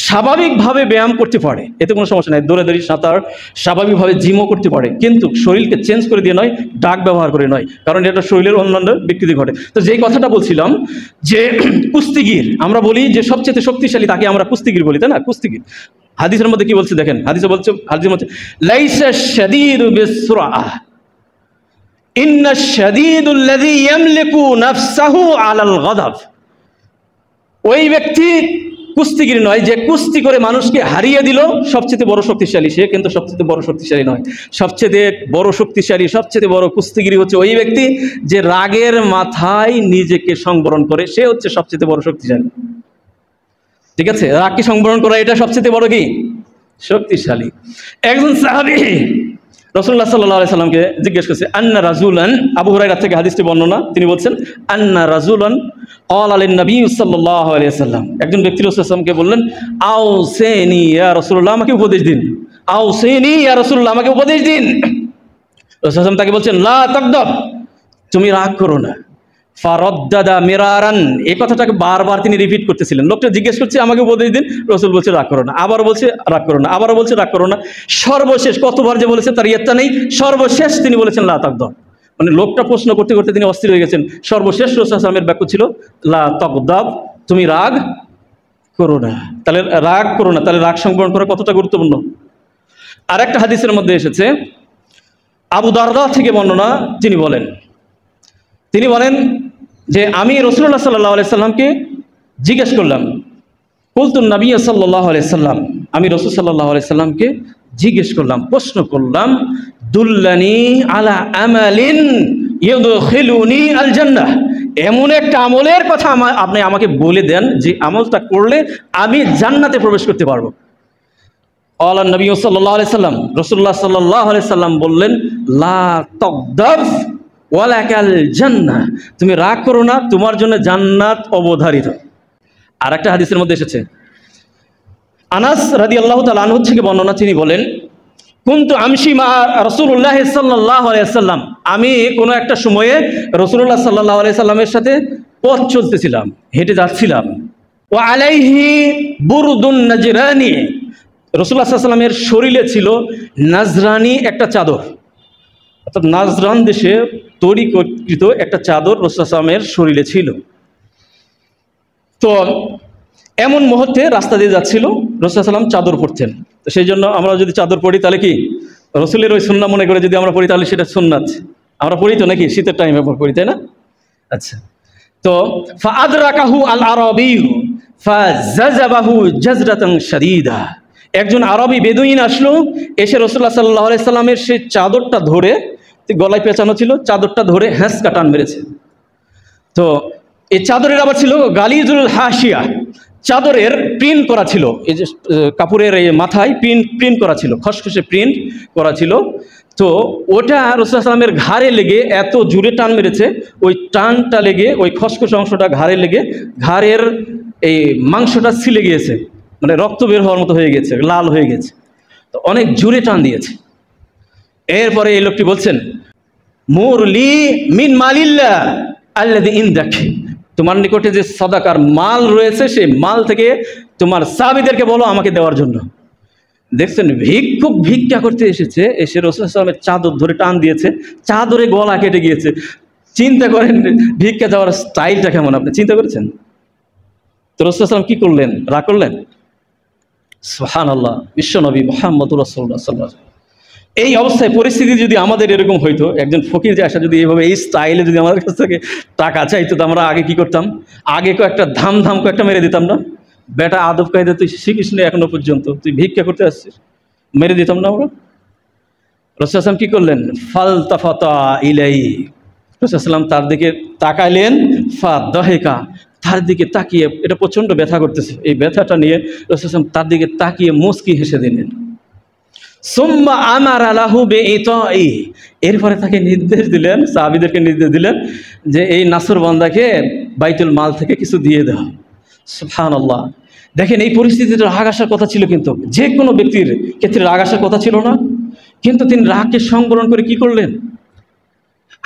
Speaker 2: স্বাভাবিকভাবে ব্যায়াম করতে পারে, এতে কোনো সমস্যা নেই, দৌড়াদৌড়ি সাঁতার স্বাভাবিকভাবে জিমও করতে পারে, কিন্তু শরীরকে চেঞ্জ করে দিয়ে নয়, ড্রাগ ব্যবহার করে নয়, কারণ এটা শরীরের অন্যান্য বিকৃতি ঘটে। তো যেই কথাটা বলছিলাম যে কুস্তিগির, আমরা বলি যে সবচেয়ে শক্তিশালী তাকে আমরা কুস্তিগির বলি, তাই না? কুস্তিগির হাদিসের মধ্যে কি বলছে দেখেন, হাদিসের মধ্যে লাইসা শাদীদু বিসরাআহ ইন্না শাদীদুল্লাযী ইয়ামলিকু নাফসাহু আলাল গাদাব। ওই ব্যক্তি কুস্তিগির নয় যে কুস্তি করে মানুষকে হারিয়ে দিল সবচেয়ে বড় শক্তিশালী, সে কিন্তু সবচেয়ে বড় শক্তিশালী নয়। সবচেয়ে বড় শক্তিশালী, সবচেয়ে বড় কুস্তিগিরি হচ্ছে ওই ব্যক্তি যে রাগের মাথায় নিজেকে সংবরণ করে, সে হচ্ছে সবচেয়ে বড় শক্তিশালী, ঠিক আছে? রাগকে সংবরণ করা এটা সবচেয়ে বড় কি শক্তিশালী। একজন সাহাবী রাসূলুল্লাহ সাল্লাল্লাহু আলাইহি সাল্লামকে জিজ্ঞেস করছে, আন্না রাজুলান, আবু হুরায়রা থেকে হাদিসটি বর্ণনা, তিনি বলছেন আন্না রাজুলান ক্বালা লিন নবী সাল্লাল্লাহু আলাইহি সাল্লাম, একজন ব্যক্তি রাসূলুল্লাহ সাল্লাল্লাহু আলাইহি সাল্লামকে বললেন, আউসিনি ইয়া রাসূলুল্লাহ, আমাকে উপদেশ দিন, আউসিনি ইয়া রাসূলুল্লাহ, আমাকে উপদেশ দিন। রাসূলুল্লাহ সাল্লাল্লাহু আলাইহি সাল্লাম তাকে বলছেন, লা তাগদাব, তুমি রাগ করো না। ফারাদ্দাদা মিরারান, এই কথাটাকে বারবার তিনি রিপিট করতেছিলেন। লোকটা জিজ্ঞেস করছে আমাকে উপদেশ দিন, রাসূল বলছে রাগ করো না, আবার বলছে রাগ করো না, আবারও বলছে রাগ করো না। সর্বশেষ কতবার যে বলেছে তার ইয়ত্তা নেই, সর্বশেষ তিনি বলেছেন লা তাগদাব। মানে লোকটা প্রশ্ন করতে করতে তিনি অস্থির হয়ে গেছেন। সর্বশেষ রাসূল সাল্লাল্লাহু আলাইহি ওয়াসাল্লামের বাক্য ছিল লা তাগদাব, তুমি রাগ করো না। তাহলে রাগ করো না, তাহলে রাগ সংবরণ করা কতটা গুরুত্বপূর্ণ। আরেকটা হাদিসের মধ্যে এসেছে, আবু দারদা থেকে বর্ণনা, তিনি বলেন যে আমি রাসূলুল্লাহ সাল্লাল্লাহু আলাইহি সাল্লামকে জিজ্ঞেস করলাম, কুলতুন নবী সাল্লাল্লাহু আলাইহি সাল্লাম, আমি রাসূল সাল্লাল্লাহু আলাইহি সাল্লামকে জিজ্ঞেস করলাম, প্রশ্ন করলাম, দুল্লানি আলা আমালিন ইউদখিলুনি আল জান্নাহ, এমন একটা আমলের কথা আপনি আমাকে বলে দেন যে আমলটা করলে আমি জান্নাতে প্রবেশ করতে পারবো। আল্লাহ নবী সাল্লাল্লাহু আলাইহি সাল্লাম, রাসূলুল্লাহ সাল্লাল্লাহু আলাইহি সাল্লাম বললেন, লা তাগদাব ওয়ালাকাল জান্নাহ, তুমি রাগ করো না, তোমার জন্য জান্নাত অবধারিত। আর একটা হাদিসের মধ্যে এসেছে, আনাস রাদিয়াল্লাহু তাআলা আনহু থেকে বর্ণনা, তিনি বলেন, কুনতু আমশি মা রাসূলুল্লাহ সাল্লাল্লাহু আলাইহি সাল্লাম, আমি কোনো একটা সময়ে রাসূলুল্লাহ সাল্লাল্লাহু আলাইহি সাল্লামের সাথে পথ চলতেছিলাম, হেঁটে যাচ্ছিলাম। ওয়া আলাইহি বুরদুন নাজরানি, রাসূলুল্লাহ সাল্লাল্লাহু আলাইহি সাল্লামের শরীরে ছিল নাজরানি একটা চাদর, অর্থাৎ নাজরান দেশে তৈরিকৃত একটা চাদর রাসূলুল্লাহ সাল্লাল্লাহু আলাইহি সাল্লামের শরীরে ছিল। তো এমন মুহূর্তে রাস্তা দিয়ে যাচ্ছিল, রাসূলুল্লাহ সাল্লাল্লাহু আলাইহি সাল্লাম চাদর পরতেন। তো সেই জন্য আমরা যদি চাদর পরি তাহলে কি রসুলের ওই সুন্নাহ মনে করে যদি আমরা পড়ি তাহলে সেটা সুন্নাত, আমরা পড়ি তো নাকি, শীতের টাইমে পড়ি, তাই না? আচ্ছা, তো ফাআদরাকাহু আল আরাবী ফাজাযাবাহু জাজরাতান শাদীদা, একজন আরবি বেদুইন আসলো, এসে রাসূলুল্লাহ সাল্লাল্লাহু আলাইহি সাল্লামের সেই চাদরটা ধরে, গলায় পেঁচানো ছিল, চাদরটা ধরে হ্যাঁচকা টান মেরেছে। তো এই চাদরের আবার ছিল গালিজুল হাসিয়া, চাদরের প্রিন্ট করা ছিল, এই যে কাপড়ের এই মাথায় প্রিন্ট করা ছিল, খসখসে প্রিন্ট করা ছিল। তো ওটা রাসূলুল্লাহ সাল্লাল্লাহু আলাইহি সাল্লামের ঘাড়ে লেগে এত জোরে টান মেরেছে, ওই টানটা লেগে ওই খসখসে অংশটা ঘাড়ে লেগে ঘাড়ের এই মাংসটা ছিলে গিয়েছে, মানে রক্ত বের হওয়ার মতো হয়ে গেছে, লাল হয়ে গেছে। তো অনেক জোরে টান দিয়েছে। এরপরে এই লোকটি বলছেন, মুরলি মিন মালিল্লাহ আল্লাযী ইনদাক, তোমার নিকটে যে সাদাকার মাল রয়েছে সেই মাল থেকে তোমার সাহাবীদেরকে বলো আমাকে দেওয়ার জন্য। দেখছেন, ভিক্ষুক ভিক্ষা করতে এসেছে, এসে রাসূলুল্লাহ সাল্লাল্লাহু আলাইহি ওয়াসাল্লামের চাদর ধরে টান দিয়েছে, চাদরে গলা কেটে গিয়েছে। চিন্তা করেন ভিক্ষা দেওয়ার স্টাইলটা কেমন, আপনি চিন্তা করেছেন? তো রাসূলুল্লাহ সাল্লাল্লাহু আলাইহি ওয়াসাল্লাম কি করলেন? রাগ করলেন? সুবহানাল্লাহ, বিশ্বনবী মুহাম্মদুর রাসূলুল্লাহ সাল্লাল্লাহু আলাইহি ওয়াসাল্লাম। এই অবস্থায় পরিস্থিতি যদি আমাদের এরকম হইতো, একজন ফকির যে আসা যদি এইভাবে এই স্টাইলে যদি আমাদের কাছ থেকে টাকা চাইতো, তো আমরা আগে কি করতাম? আগে কয়েকটা ধাম কয়েকটা মেরে দিতাম না? বেটা আদব কায়দা তুই শিখিস নি এখনো পর্যন্ত, তুই ভিক্ষা করতে আসছিস, মেরে দিতাম না আমরা? রাসূলুল্লাহ সাল্লাল্লাহু আলাইহি ওয়াসাল্লাম কি করলেন? ফালতাফাতা ইলাইহি, রাসূলুল্লাহ সাল্লাল্লাহু আলাইহি ওয়াসাল্লাম তার দিকে তাকাইলেন, ফাদাহিকা, তার দিকে তাকিয়ে, এটা প্রচণ্ড ব্যথা করতেছে, এই ব্যথাটা নিয়ে রাসূলুল্লাহ সাল্লাল্লাহু আলাইহি ওয়াসাল্লাম তার দিকে তাকিয়ে মুচকি হেসে দিলেন। সুম্মা আমারা লাহু বিইতাই, এরপরে তাকে নির্দেশ দিলেন, সাহাবীদেরকে নির্দেশ দিলেন যে এই নাসর বান্দাকে বাইতুল মাল থেকে কিছু দিয়ে দাও। সুবহানাল্লাহ, দেখেন এই পরিস্থিতিতে রাগ আসার কথা ছিল, কিন্তু যে কোনো ব্যক্তির ক্ষেত্রে রাগ আসার কথা ছিল না, কিন্তু তিনি রাগকে সংবরণ করে কি করলেন?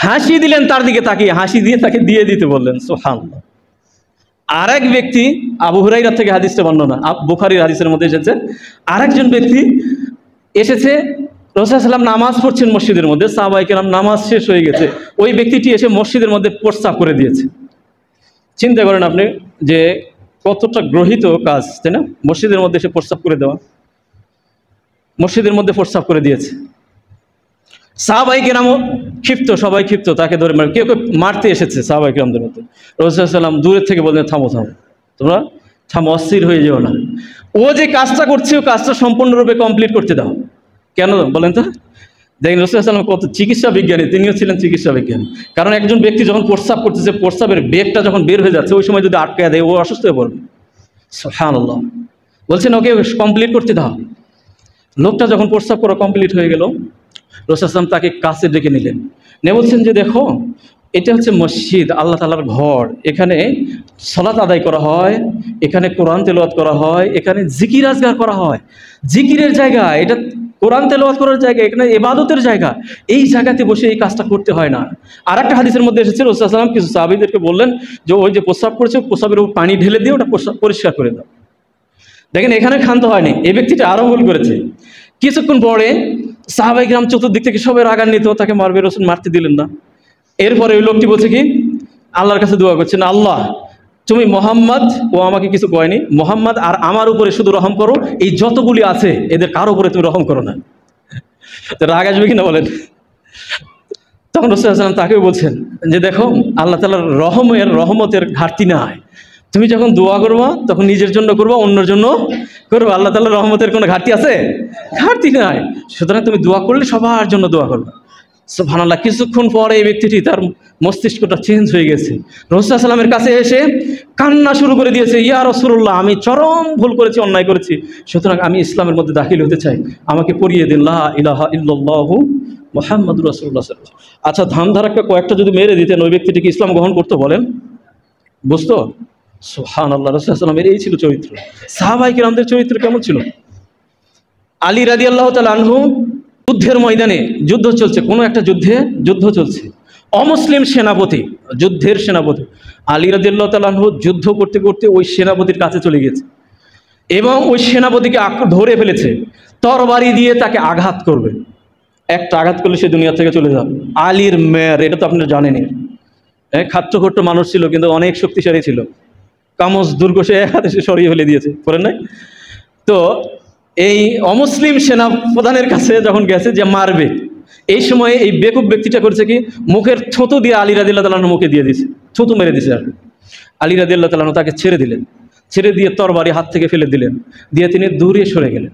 Speaker 2: হাসি দিলেন, তার দিকে তাকিয়ে হাসি দিয়ে তাকে দিয়ে দিতে বললেন। সুবহানাল্লাহ। আরেক ব্যক্তি, আবু হুরায়রা থেকে হাদিসটা বর্ণনা, বুখারীর হাদিসের মধ্যে এসেছে, আরেকজন ব্যক্তি এসেছে, রাসূলুল্লাহ সাল্লাল্লাহু আলাইহি ওয়াসাল্লাম নামাজ পড়ছেন মসজিদের মধ্যে, সাহাবায়ে কেরাম নামাজ শেষ হয়ে গেছে, ওই ব্যক্তিটি এসে মসজিদের মধ্যে প্রস্তাব করে দিয়েছে। চিন্তা করেন আপনি যে কতটা গ্রহিত কাজ, তাই না? মসজিদের মধ্যে এসে প্রস্তাব করে দেওয়া, মসজিদের মধ্যে প্রস্তাব করে দিয়েছে। সাহাবায়ে কেরামও ক্ষিপ্ত, সবাই ক্ষিপ্ত, তাকে ধরে কেউ কেউ মারতে এসেছে সাহাবায়ে কেরামদের মধ্যে। রাসূলুল্লাহ সাল্লাল্লাহু আলাইহি ওয়াসাল্লাম দূরের থেকে বললেন, থামো, তোমরা থামো, অস্থির হয়ে যেও না, ও যে কাজটা করছে ও কাজটা সম্পূর্ণরূপে কমপ্লিট করতে দাও। কেন বলেন তো? দেখেন রাসূলুল্লাহ সাল্লাল্লাহু আলাইহি ওয়াসাল্লাম কত চিকিৎসা বিজ্ঞানী, তিনিও ছিলেন চিকিৎসা বিজ্ঞানী। কারণ একজন ব্যক্তি যখন প্রস্রাব করতেছে, প্রস্রাবের বেগটা যখন বের হয়ে যাচ্ছে, ওই সময় যদি আটকায় দেয় ও অসুস্থ হয়ে পড়বে। সুবহানাল্লাহ, বলছেন ওকে কমপ্লিট করতে দাও। লোকটা যখন প্রস্রাব করা কমপ্লিট হয়ে গেল, রাসূলুল্লাহ সাল্লাল্লাহু আলাইহি ওয়াসাল্লাম তাকে কাছে ডেকে নিলেন, নিয়ে বলছেন যে দেখো, এটা হচ্ছে মসজিদ, আল্লাহ তাআলার ঘর, এখানে সালাত আদায় করা হয়, এখানে কোরআন তেলাওয়াত করা হয়, এখানে জিকির আজগার করা হয়, জিকিরের জায়গা এটা, কোরআন তেলাওয়াত করার জায়গা, এখানে ইবাদতের জায়গা, এই জায়গাতে বসে এই কাজটা করতে হয় না। আর একটা হাদিসের মধ্যে এসেছে, রাসূলুল্লাহ সাল্লাল্লাহু আলাইহি ওয়াসাল্লাম কিছু সাহাবীদেরকে বললেন যে ওই যে প্রস্রাব করেছে, প্রস্রাবের উপর পানি ঢেলে দিয়ে ওটা পরিষ্কার করে দাও। দেখেন এখানে ক্ষান্ত হয়নি, এই ব্যক্তিটা আরো ভুল করেছে। কিছুক্ষণ পরে সাহাবায়ে কেরাম চতুর্দিক থেকে সবাই রাগান্বিত, তাকে মারবে, রাসূল মারতে দিলেন না। এরপরে ওই লোকটি বলছে কি, আল্লাহর কাছে দোয়া করছেন, আল্লাহ তুমি মোহাম্মদ, ও আমাকে কিছু কয়নি, মোহাম্মদ আর আমার উপরে শুধু রহম করো, এই যতগুলি আছে এদের কারো উপরে তুমি রহম করো না। তো রাগ আসবে কিনা বলেন? তখন রাসূলুল্লাহ সাল্লাল্লাহু আলাইহি ওয়াসাল্লাম তাকেও বলছেন যে দেখো, আল্লাহ তাআলার রহমতের ঘাটতি নাই, তুমি যখন দোয়া করবা তখন নিজের জন্য করবা, অন্যের জন্য করবো। আল্লাহ তাআলার রহমতের কোনো ঘাটতি আছে? ঘাটতি নাই। সুতরাং তুমি দোয়া করলে সবার জন্য দোয়া করবে। সুবহানাল্লাহ। কিছুক্ষণ পরে এই ব্যক্তিটি তার মস্তিষ্কটা চেঞ্জ হয়ে গেছে। রাসূলুল্লাহ সাল্লাল্লাহু আলাইহি ওয়াসাল্লামের কাছে এসে কান্না শুরু করে দিয়েছে, ইয়া রাসূলুল্লাহ, আমি চরম ভুল করেছি, অন্যায় করেছি, সুতরাং আমি ইসলামের মধ্যে দাখিল হতে চাই, আমাকে পড়িয়ে দিন লা ইলাহা ইল্লাল্লাহু মুহাম্মাদুর রাসূলুল্লাহ সাল্লাল্লাহু আলাইহি ওয়াসাল্লাম। আচ্ছা, ধান ধারাক্কা কয়েকটা যদি মেরে দিতেন, ওই ব্যক্তিটি কি ইসলাম গ্রহণ করতো বলেন? বুঝতো? সুবহানাল্লাহ। রাসূলুল্লাহ সাল্লাল্লাহু আলাইহি ওয়াসাল্লামের এই ছিল চরিত্র। সাহাবায়ে কিরামদের চরিত্র কেমন ছিল? আলী রাদিয়াল্লাহু তাআলা আনহু যুদ্ধের ময়দানে, যুদ্ধ চলছে, কোনো একটা যুদ্ধ চলছে, অমুসলিম সেনাপতি, যুদ্ধের সেনাপতি আলী রাদিয়াল্লাহু তাআলা আনহু যুদ্ধ করতে করতে ওই সেনাপতির কাছে চলে গেছে এবং ওই সেনাপতিকে ধরে ফেলেছে, তরবারি দিয়ে তাকে আঘাত করবে। একটা আঘাত করলে সে দুনিয়া থেকে চলে যাবে। আলীর মেয়ের, এটা তো আপনারা জানেনই, খাট্ট মানুষ ছিল কিন্তু অনেক শক্তিশালী ছিল। কামস দুর্গ সে এক হাতে সে সরিয়ে ফেলে দিয়েছে, করেন নাই? তো এই অমুসলিম সেনা প্রধানের কাছে যখন গেছে যে মারবে, এই সময়ে এই বেকুব ব্যক্তিটা করেছে কি, মুখের থুতু দিয়ে আলী রাদিয়াল্লাহু তাআলা মুখে দিয়ে দিয়েছে, থুতু মেরে দিয়েছে। আর আলী রাদিয়াল্লাহু তাআলা তাকে ছেড়ে দিলেন, ছেড়ে দিয়ে তরবারি হাত থেকে ফেলে দিলেন, দিয়ে তিনি দূরে সরে গেলেন।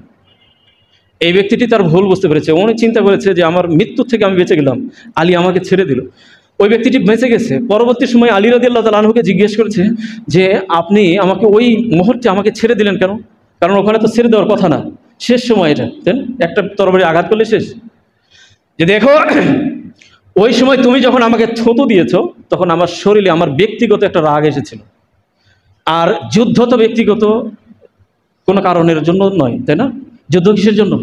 Speaker 2: এই ব্যক্তিটি তার ভুল বুঝতে পেরেছে, উনি চিন্তা করেছে যে আমার মৃত্যুর থেকে আমি বেঁচে গেলাম, আলী আমাকে ছেড়ে দিল। ওই ব্যক্তিটি বেঁচে গেছে। পরবর্তী সময় আলী রাদিয়াল্লাহু তাআলা আনহুকে জিজ্ঞেস করেছে যে আপনি আমাকে ওই মুহূর্তে আমাকে ছেড়ে দিলেন কেন? কারণ ওখানে তো ছেড়ে দেওয়ার কথা না, শেষ সময় এটা, একটা তরবারি আঘাত করলে শেষ। যে দেখো, ওই সময় তুমি যখন আমাকে থুতু দিয়েছ তখন আমার শরীরে আমার ব্যক্তিগত একটা রাগ এসেছিল, আর যুদ্ধ তো ব্যক্তিগত কোনো কারণের জন্য নয়, তাই না? যুদ্ধ কিসের জন্য?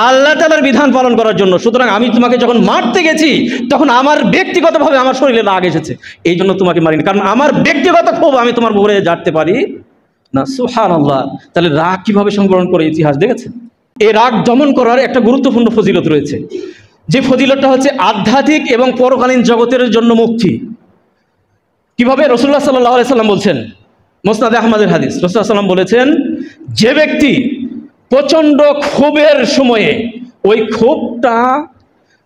Speaker 2: আল্লাহ তাআলার বিধান পালন করার জন্য। সুতরাং আমি তোমাকে যখন মারতে গেছি তখন আমার ব্যক্তিগতভাবে আমার শরীরে রাগ এসেছে, এই জন্য তোমাকে মারিনি, কারণ আমার ব্যক্তিগত ক্ষোভ আমি তোমার উপরে ঝাড়তে পারি না। সুবহানাল্লাহ। তাহলে রাগ কিভাবে সংবরণ করে ইতিহাস দেখেছে? এই রাগ দমন করার একটা গুরুত্বপূর্ণ ফজিলত রয়েছে, যে ফজিলতটা হচ্ছে আধ্যাত্মিক এবং পরকালীন জগতের জন্য মুক্তি। কিভাবে? রাসূলুল্লাহ সাল্লাল্লাহু আলাইহি ওয়াসাল্লাম বলছেন, মুসনাদ আহমদের হাদিস, রাসূলুল্লাহ সাল্লাল্লাহু আলাইহি ওয়াসাল্লাম বলেছেন, যে ব্যক্তি প্রচণ্ড ক্ষোভের সময়ে ওই ক্ষোভটা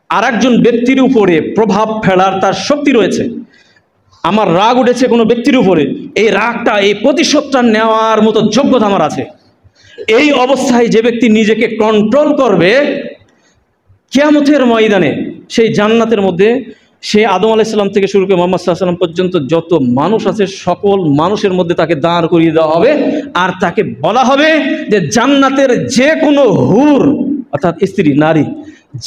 Speaker 2: আরেকজন ব্যক্তির উপরে প্রভাব ফেলার তার শক্তি রয়েছে, আমার রাগ উঠেছে কোনো ব্যক্তির উপরে, এই রাগটা, এই প্রতিশোধটা নেওয়ার মতো যোগ্যতা আমার আছে, এই অবস্থায় যে ব্যক্তি নিজেকে কন্ট্রোল করবে, কিয়ামতের ময়দানে সেই জান্নাতের মধ্যে সে আদম আলাইহিস সালাম থেকে শুরু করে মুহাম্মদ সাল্লাল্লাহু আলাইহি ওয়াসাল্লাম পর্যন্ত যত মানুষ আছে সকল মানুষের মধ্যে তাকে দাঁড় করিয়ে দেওয়া হবে, আর তাকে বলা হবে যে জান্নাতের যে কোনো হুর, অর্থাৎ স্ত্রী, নারী,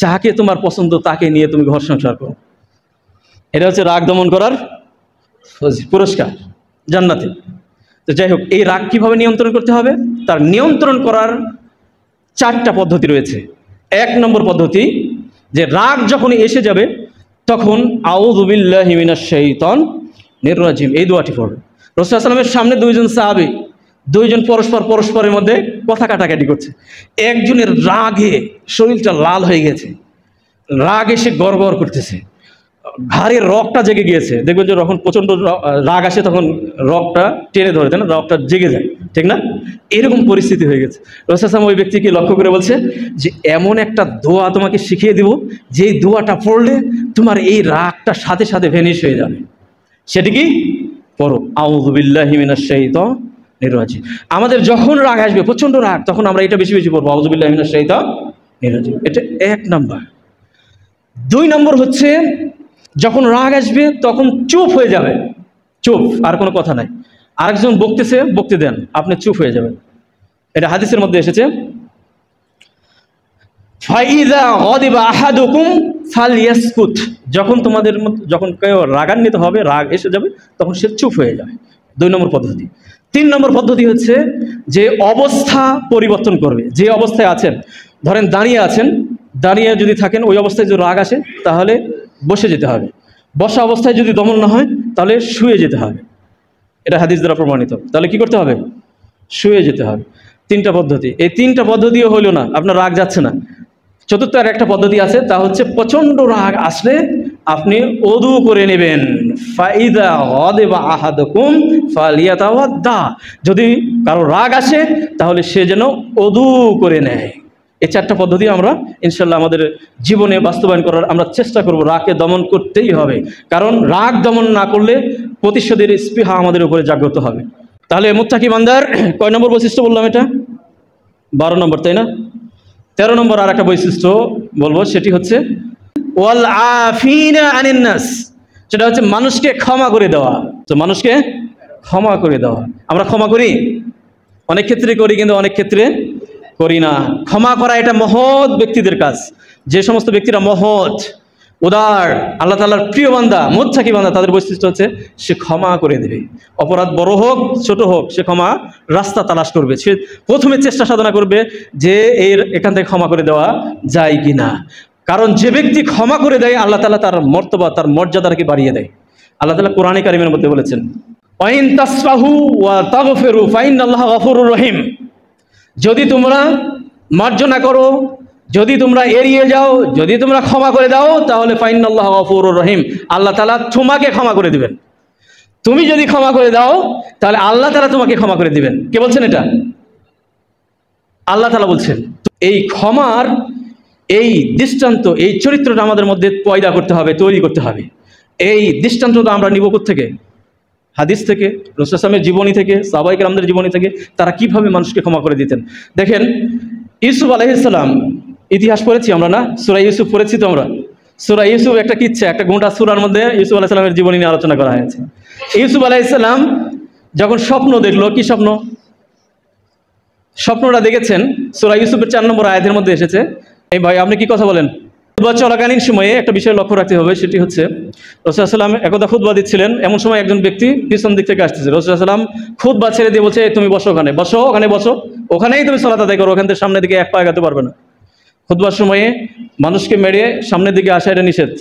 Speaker 2: যাকে তোমার পছন্দ তাকে নিয়ে তুমি ঘর সংসার করো। এটা হচ্ছে রাগ দমন করার পুরস্কার জান্নাতে। তো যাই হোক, এই রাগ কিভাবে নিয়ন্ত্রণ করতে হবে? তার নিয়ন্ত্রণ করার 4টা পদ্ধতি রয়েছে। 1 নম্বর পদ্ধতি, যে রাগ যখন এসে যাবে তখন আউযু বিল্লাহি মিনাশ শাইতানির রাজিম, এই দোয়াটি পড়বে। রাসূলুল্লাহ সাল্লাল্লাহু আলাইহি ওয়াসাল্লামের সামনে দুইজন সাহাবী, দুইজন পরস্পরের মধ্যে কথা কাটাকাটি করছে। একজনের রাগে শরীরটা লাল হয়ে গেছে, রাগ এসে গড়গড় করতেছে, ঘাড়ের রগটা জেগে গিয়েছে। দেখবেন যে যখন প্রচণ্ড রাগ আসে তখন রগটা টেনে ধরে, তাই না? রগটা জেগে যায়, ঠিক না? এরকম পরিস্থিতি হয়ে গেছে। রাসূলুল্লাহ সাল্লাল্লাহু আলাইহি ওয়াসাল্লাম ওই ব্যক্তিকে লক্ষ্য করে বলছে যে এমন একটা দোয়া তোমাকে শিখিয়ে দিব, যেই দোয়াটা পড়লে তোমার এই রাগটা সাথে সাথে ভ্যানিশ হয়ে যাবে। সেটি কি? পড়ো, আউযু বিল্লাহি মিনাশ শাইতানির রাজিম। আমাদের যখন রাগ আসবে, প্রচণ্ড রাগ, তখন আমরা এটা বেশি বেশি পড়বো, আউযু বিল্লাহি মিনাশ শাইতানির রাজিম। এটা 1 নম্বর। 2 নম্বর হচ্ছে, যখন রাগ আসবে তখন চুপ হয়ে যাবে, চুপ, আর কোনো কথা নাই। আরেকজন বকতেছে, বকতে দেন, আপনি চুপ হয়ে যাবেন। এটা হাদিসের মধ্যে এসেছে, ফাইযা গাদিবা আহাদুকুম ফালইয়াসকুত, যখন কেউ রাগান্বিত হবে, রাগ এসে যাবে, তখন সে চুপ হয়ে যাবে। 2 নম্বর পদ্ধতি। 3 নম্বর পদ্ধতি হচ্ছে যে অবস্থা পরিবর্তন করবে। যে অবস্থায় আছেন, ধরেন দাঁড়িয়ে আছেন, দাঁড়িয়ে যদি থাকেন, ওই অবস্থায় যদি রাগ আসে তাহলে বসে যেতে হবে। বসা অবস্থায় যদি দমন না হয় তাহলে শুয়ে যেতে হবে। এটা হাদিস দ্বারা প্রমাণিত। তাহলে কি করতে হবে? শুয়ে যেতে হবে। 3টা পদ্ধতি। এই 3টা পদ্ধতিও হইল না, আপনার রাগ যাচ্ছে না। 4র্থ আর একটা পদ্ধতি আছে, তা হচ্ছে প্রচণ্ড রাগ আসলে আপনি ওযু করে নেবেন। ফাইদা গাদিবা আহাদুকুম ফালিয়াতাওয়াদ্দা, যদি কারো রাগ আসে তাহলে সে যেন ওযু করে নেয়। এই 4টা পদ্ধতি আমরা ইনশাল্লাহ আমাদের জীবনে বাস্তবায়ন করার আমরা চেষ্টা করব। রাগকে দমন করতেই হবে, কারণ রাগ দমন না করলে প্রতিশোধের স্পৃহা আমাদের উপরে জাগ্রত হবে। তাহলে মুত্তাকি বান্দার কয় নম্বর বৈশিষ্ট্য বললাম? এটা 12 নম্বর, তাই না? 13 নম্বর আর একটা বৈশিষ্ট্য বলবো, সেটি হচ্ছে ওয়াল আফিনা আনিন নাস, সেটা হচ্ছে মানুষকে ক্ষমা করে দেওয়া। তো মানুষকে ক্ষমা করে দেওয়া, আমরা ক্ষমা করি, অনেক ক্ষেত্রে করি, কিন্তু অনেক ক্ষেত্রে করি না। ক্ষমা করা এটা মহৎ ব্যক্তিদের কাজ। যে সমস্ত ব্যক্তিরা মহৎ, উদার, আল্লাহ তাআলার প্রিয় বান্দা, মুত্তাকি বান্দা, তাদের বৈশিষ্ট্য হচ্ছে সে ক্ষমা করে দেবে। অপরাধ বড় হোক ছোট হোক, সে ক্ষমা রাস্তা তালাশ করবে। সে প্রথমে চেষ্টা সাধনা করবে যে এখান থেকে ক্ষমা করে দেওয়া যায় কি না। কারণ যে ব্যক্তি ক্ষমা করে দেয়, আল্লাহ তাআলা তার মর্তবা, তার মর্যাদাকে বাড়িয়ে দেয়। আল্লাহ তাআলা কোরআনে কারিমের মধ্যে বলেছেন, ওয়াইন তাসফাহু ওয়া তাগফিরু ফাইন্নাল্লাহা গফুরুর রহিম। যদি তোমরা মার্জনা করো, যদি তোমরা এড়িয়ে যাও, যদি তোমরা ক্ষমা করে দাও, তাহলে ফাইন্নাল্লাহা গফুরুর রহিম, আল্লাহ তাআলা তোমাকে ক্ষমা করে দিবেন। তুমি যদি ক্ষমা করে দাও, তাহলে আল্লাহ তাআলা তোমাকে ক্ষমা করে দিবেন। কে বলছেন এটা? আল্লাহ তাআলা বলছেন। এই ক্ষমার এই দৃষ্টান্ত, এই চরিত্রটা আমাদের মধ্যে পয়দা করতে হবে, তৈরি করতে হবে। এই দৃষ্টান্তটা আমরা নিব কোত্থেকে? হাদিস থেকে, রাসূল সাল্লাল্লাহু আলাইহি ওয়াসাল্লামের জীবনী থেকে, সাহাবায়ে কেরামদের জীবনী থেকে। তারা কিভাবে মানুষকে ক্ষমা করে দিতেন দেখেন। ইউসুফ আলাইহিস সালাম, ইতিহাস পড়েছি আমরা না? সূরা ইউসুফ পড়েছি তো আমরা। সূরা ইউসুফ একটা কিচ্ছা, একটা গোটা সূরার মধ্যে ইউসুফ আলাইহিস সালামের জীবনী নিয়ে আলোচনা করা হয়েছে। ইউসুফ আলাইহিস সালাম যখন স্বপ্ন দেখলো, কি স্বপ্ন? স্বপ্নটা দেখেছেন সূরা ইউসুফের 4 নম্বর আয়াতের মধ্যে এসেছে। এই ভাই, আপনি কি কথা বলেন? খুতবা চলাকালীন সময়ে একটা বিষয় লক্ষ্য রাখতে হবে, সেটি হচ্ছে রাসূল সাল্লাল্লাহু আলাইহি ওয়াসাল্লাম একদা খুতবা দিচ্ছিলেন। এমন সময় একজন ব্যক্তি পিছন দিক থেকে আসতেছে। রাসূল সাল্লাল্লাহু আলাইহি ওয়াসাল্লাম খুতবা ছেড়ে দিয়ে বলছে, তুমি বসো, ওখানে বসো, ওখানে বসো, ওখানেই তুমি সালাত আদায় করো, ওখান থেকে সামনের দিকে এক পা এগাতে পারবে না। খুতবার সময়ে মানুষকে মেরে সামনের দিকে আসা এটা নিষেধ।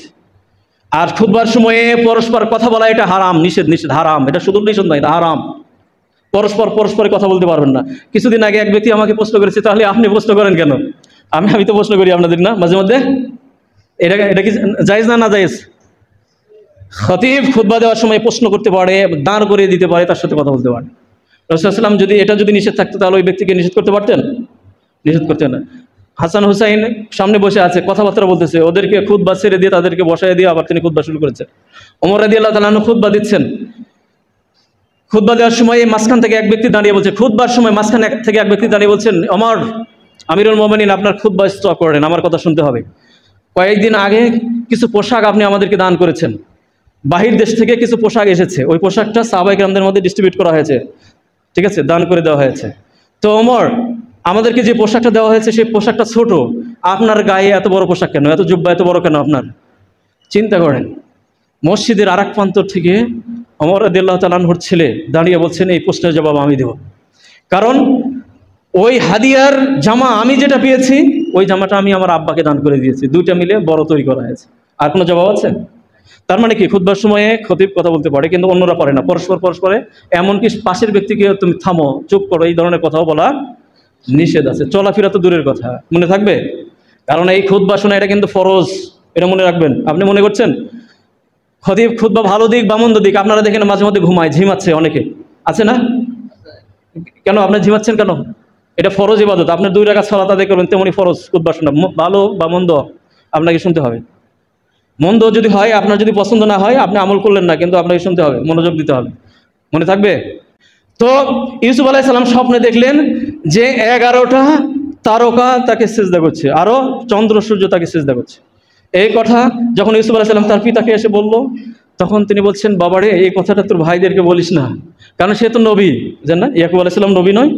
Speaker 2: আর খুতবার সময়ে পরস্পর কথা বলা এটা হারাম, নিষেধ, নিষেধ, হারাম। এটা শুধু নিষেধ নয়, এটা হারাম। পরস্পরে কথা বলতে পারবেন না। কিছুদিন আগে এক ব্যক্তি আমাকে প্রশ্ন করেছে, তাহলে আপনি প্রশ্ন করেন কেন? আমি তো প্রশ্ন করি আপনাদের না মাঝে মধ্যে। এটা কি জায়েজ না জায়েজ? খতিব খুতবা দেওয়ার সময় প্রশ্ন করতে পারে, দাঁড় করিয়ে দিতে পারে, তার সাথে কথা বলতে পারে। রাসূল সাল্লাল্লাহু আলাইহি ওয়াসাল্লাম যদি এটা নিষেধ থাকতো, তাহলে ওই ব্যক্তিকে নিষেধ করতে পারতেন? নিষেধ করতেন না। হাসান হুসাইন সামনে বসে আছে, কথাবার্তা বলতেছে, ওদেরকে খুতবা ছেড়ে দিয়ে তাদেরকে বসায় দিয়ে আবার তিনি খুতবা শুরু করেছেন। ওমর রাদিয়াল্লাহু তাআলা আনহু খুতবা দিচ্ছেন। খুতবা দেওয়ার সময় মাঝখান থেকে এক ব্যক্তি দাঁড়িয়ে বলছে, খুতবার সময় মাঝখান থেকে এক ব্যক্তি দাঁড়িয়ে বলছেন, ওমর আমিরুল মুমিনিন, আপনার খুতবা স্টপ করেন, আমার কথা শুনতে হবে। কয়েকদিন আগে কিছু পোশাক আপনি আমাদেরকে দান করেছেন, বাহির দেশ থেকে কিছু পোশাক এসেছে, ওই পোশাকটা সাহাবায়ে কেরামদের মধ্যে ডিস্ট্রিবিউট করা হয়েছে, ঠিক আছে, দান করে দেওয়া হয়েছে। তো ওমর, আমাদেরকে যে পোশাকটা দেওয়া হয়েছে সেই পোশাকটা ছোট, আপনার গায়ে এত বড় পোশাক কেন, এত জুব্বা এত বড় কেন আপনার? চিন্তা করেন, মসজিদের আরেক প্রান্তর থেকে ওমর রাদিয়াল্লাহু তাআলা আনহুর ছেলে দাঁড়িয়ে বলছেন, এই প্রশ্নের জবাব আমি দেব, কারণ ওই হাদিয়ার জামা আমি যেটা পেয়েছি, ওই জামাটা আমি আমার আব্বাকে দান করে দিয়েছি, দুইটা মিলে বড় তৈরি করা হয়েছে। আর কোনো জবাব আছে? তার মানে কি, খুতবার সময়ে খতিব কথা বলতে পারে, কিন্তু অন্যরা পারে না। পরস্পরে, এমনকি পাশের ব্যক্তিকে তুমি থামো, চুপ করো, এই ধরনের কথাও বলা নিষেধ আছে। চলাফেরা তো দূরের কথা, মনে থাকবে, কারণ এই খুতবা শোনা এটা কিন্তু ফরজ, এটা মনে রাখবেন। আপনি মনে করছেন খতিব খুতবা ভালো দিক বা মন্দ দিক, আপনারা দেখেন মাঝে মধ্যে ঝিমাচ্ছে অনেকে, আছে না? কেন আপনি ঝিমাচ্ছেন কেন? এটা ফরজ ইবাদত। আপনার 2 রাকাত সালাত আদায় করবেন, তেমনি ফরজ খুতবা শোনা। ভালো বা মন্দ আপনাকে শুনতে হবে। মন্দ যদি হয়, আপনার যদি পছন্দ না হয়, আপনি আমল করলেন না, কিন্তু আপনাকে শুনতে হবে, মনোযোগ দিতে হবে, মনে থাকবে। তো ইউসুফ আলাইহিস সালাম স্বপ্নে দেখলেন যে 11টা তারকা তাকে সিজদা করছে, আরো চন্দ্র সূর্য তাকে সিজদা করছে। এই কথা যখন ইউসুফ আলাইহিস সালাম তার পিতাকে এসে বলল, তখন তিনি বলছেন, বাবারে, এই কথাটা তোর ভাইদেরকে বলিস না, কারণ সে তো নবী, জান না, ইয়াকুব আলাইহিস সালাম নবী নয়।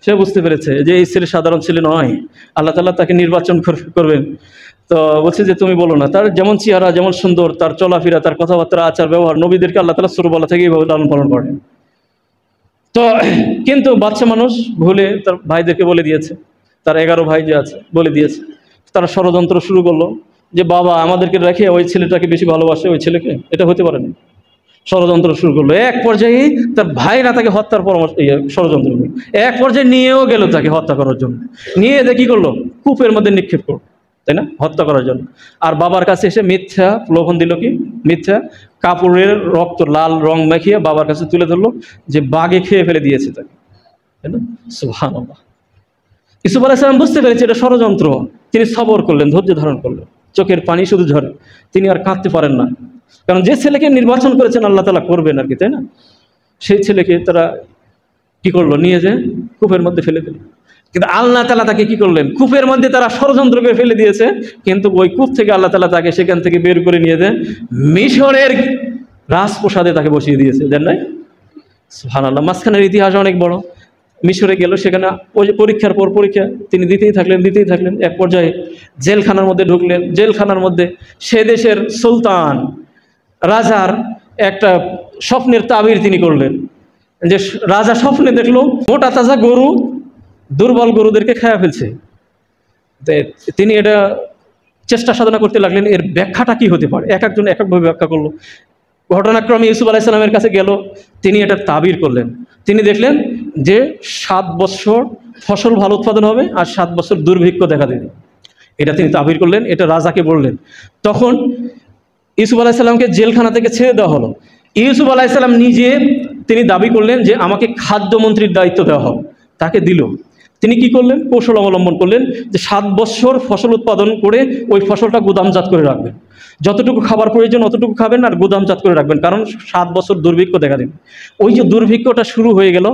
Speaker 2: সে বুঝতে পেরেছে যে এই ছেলে সাধারণ ছেলে নয়, আল্লাহ তাআলা তাকে নির্বাচন করবেন। তো বলছে যে তুমি বলো না, তার যেমন চেহারা, যেমন সুন্দর, তার চলাফেরা, তার কথাবার্তা, আচার ব্যবহার, নবীদেরকে আল্লাহ তাআলা ছোটবেলা থেকে এইভাবে লালন পালন করেন। তো কিন্তু বাচ্চা মানুষ ভুলে তার ভাইদেরকে বলে দিয়েছে, তার 11 ভাই যে আছে বলে দিয়েছে। তারা ষড়যন্ত্র শুরু করলো যে বাবা আমাদেরকে রেখে ওই ছেলেটাকে বেশি ভালোবাসে, ওই ছেলেকে, এটা হতে পারে না। ষড়যন্ত্র শুরু করলো। এক পর্যায়ে তার ভাইরা তাকে হত্যার পরামর্শ, ষড়যন্ত্র করলো। এক পর্যায়ে নিয়েও গেল তাকে হত্যা করার জন্য, নিয়ে কি করলো, কূপের মধ্যে নিক্ষেপ করলো, তাই না, হত্যা করার জন্য। আর বাবার কাছে এসে মিথ্যা প্রলোভন দিল, কি মিথ্যা কাপড়ের রক্ত লাল রং মাখিয়ে বাবার কাছে তুলে ধরলো যে বাঘে খেয়ে ফেলে দিয়েছে তাকে, তাই না? সুবহানাল্লাহ। ইউসুফ আলাইহিস সালাম বুঝতে পেরেছে এটা ষড়যন্ত্র। তিনি সবর করলেন, ধৈর্য ধারণ করলেন, চোখের পানি শুধু ঝরে, তিনি আর কাঁদতে পারেন না। কারণ যে ছেলেকে নির্বাচন করেছেন আল্লাহ তাআলা করবেন আর কি, তাই না? সেই ছেলেকে তারা কি করলো, নিয়ে যে কূপের মধ্যে ফেলে দিল। কিন্তু আল্লাহ তাআলা তাকে কি করলেন, কূপের মধ্যে তারা ষড়যন্ত্র করে ফেলে দিয়েছে, কিন্তু ওই কূপ থেকে আল্লাহ তাআলা তাকে সেখান থেকে বের করে নিয়ে যায় মিশরের রাজপ্রাসাদে তাকে বসিয়ে দিয়েছে, দেন নাই? সুবহানাল্লাহ। মাঝখানের ইতিহাস অনেক বড়। মিশরে গেল, সেখানে ওই যে পরীক্ষার পর পরীক্ষা তিনি দিতেই থাকলেন। এক পর্যায়ে জেলখানার মধ্যে ঢুকলেন। জেলখানার মধ্যে সে দেশের সুলতান রাজার একটা স্বপ্নের তাবির তিনি করলেন, যে রাজা স্বপ্নে দেখলো মোটা তাজা গরু দুর্বল গরুদেরকে খেয়ে ফেলছে। তিনি এটা চেষ্টা সাধনা করতে লাগলেন, এর ব্যাখ্যাটা কি হতে পারে। এক একজন এক একভাবে ব্যাখ্যা করলো। ঘটনাক্রমে ইউসুফ আলাইহিস সালামের কাছে গেল, তিনি এটা তাবির করলেন। তিনি দেখলেন যে 7 বছর ফসল ভালো উৎপাদন হবে আর 7 বছর দুর্ভিক্ষ দেখা দেবে। এটা তিনি তাবির করলেন, এটা রাজাকে বললেন। তখন ইউসুফ আলাইহিস সালামকে জেলখানা থেকে ছেড়ে দেওয়া হলো। ইউসুফ আলাইহিস সালাম নিজে তিনি দাবি করলেন যে আমাকে খাদ্যমন্ত্রীর দায়িত্ব দেওয়া হবে, তাকে দিল। তিনি কি করলেন, কৌশল অবলম্বন করলেন যে 7 বছর ফসল উৎপাদন করে ওই ফসলটা গুদামজাত করে রাখবেন, যতটুকু খাবার প্রয়োজন অতটুকু খাবেন আর গুদামজাত করে রাখবেন, কারণ 7 বছর দুর্ভিক্ষ দেখা দেবে। ওই যে দুর্ভিক্ষটা শুরু হয়ে গেল,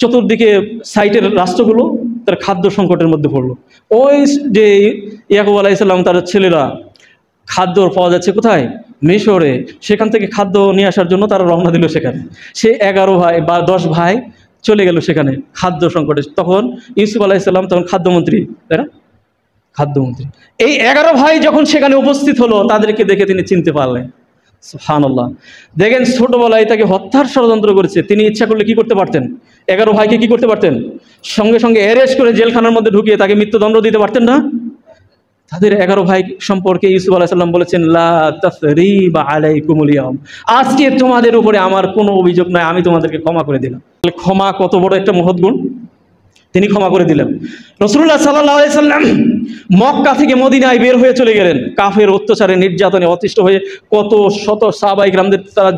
Speaker 2: চতুর্দিকে সাইটের রাষ্ট্রগুলো তার খাদ্য সংকটের মধ্যে পড়লো। ওই যে ইয়াকুব আলাইহিস সালাম তার ছেলেরা খাদ্য পাওয়া যাচ্ছে কোথায়, মিশরে, সেখান থেকে খাদ্য নিয়ে আসার জন্য তারা রওনা দিল সেখানে। সে 11 ভাই বা 10 ভাই চলে গেল সেখানে খাদ্য সংকটে। তখন ইউসুফ আলাইহিস সালাম তখন খাদ্যমন্ত্রী, তাই না, খাদ্যমন্ত্রী। এই 11 ভাই যখন সেখানে উপস্থিত হলো, তাদেরকে দেখে তিনি চিনতে পারলেন। সুবহানাল্লাহ। দেখেন, ছোটবেলায় তাকে হত্যার ষড়যন্ত্র করেছে, তিনি ইচ্ছা করলে কি করতে পারতেন, 11 ভাইকে কি করতে পারতেন, সঙ্গে সঙ্গে অ্যারেস্ট করে জেলখানার মধ্যে ঢুকিয়ে তাকে মৃত্যুদণ্ড দিতে পারতেন না? তাদের 11 ভাই সম্পর্কে ইউসুফ আলাইহিস সালাম বলেছেন, লা তাসরিবা আলাইকুমুল ইয়াউম, আজকে তোমাদের উপরে আমার কোনো অভিযোগ নাই, আমি তোমাদেরকে ক্ষমা করে দিলাম। ক্ষমা কত বড় একটা মহৎ গুণ, তিনি ক্ষমা করে দিলেন। রাসূলুল্লাহ সাল্লাল্লাহু আলাইহি সাল্লাম মক্কা থেকে মদিনায় বের হয়ে চলে গেলেন। কাফের অত্যাচারে নির্যাতনে অতিষ্ঠ হয়ে কত শত সাহাবায়ে কিরামদের তারা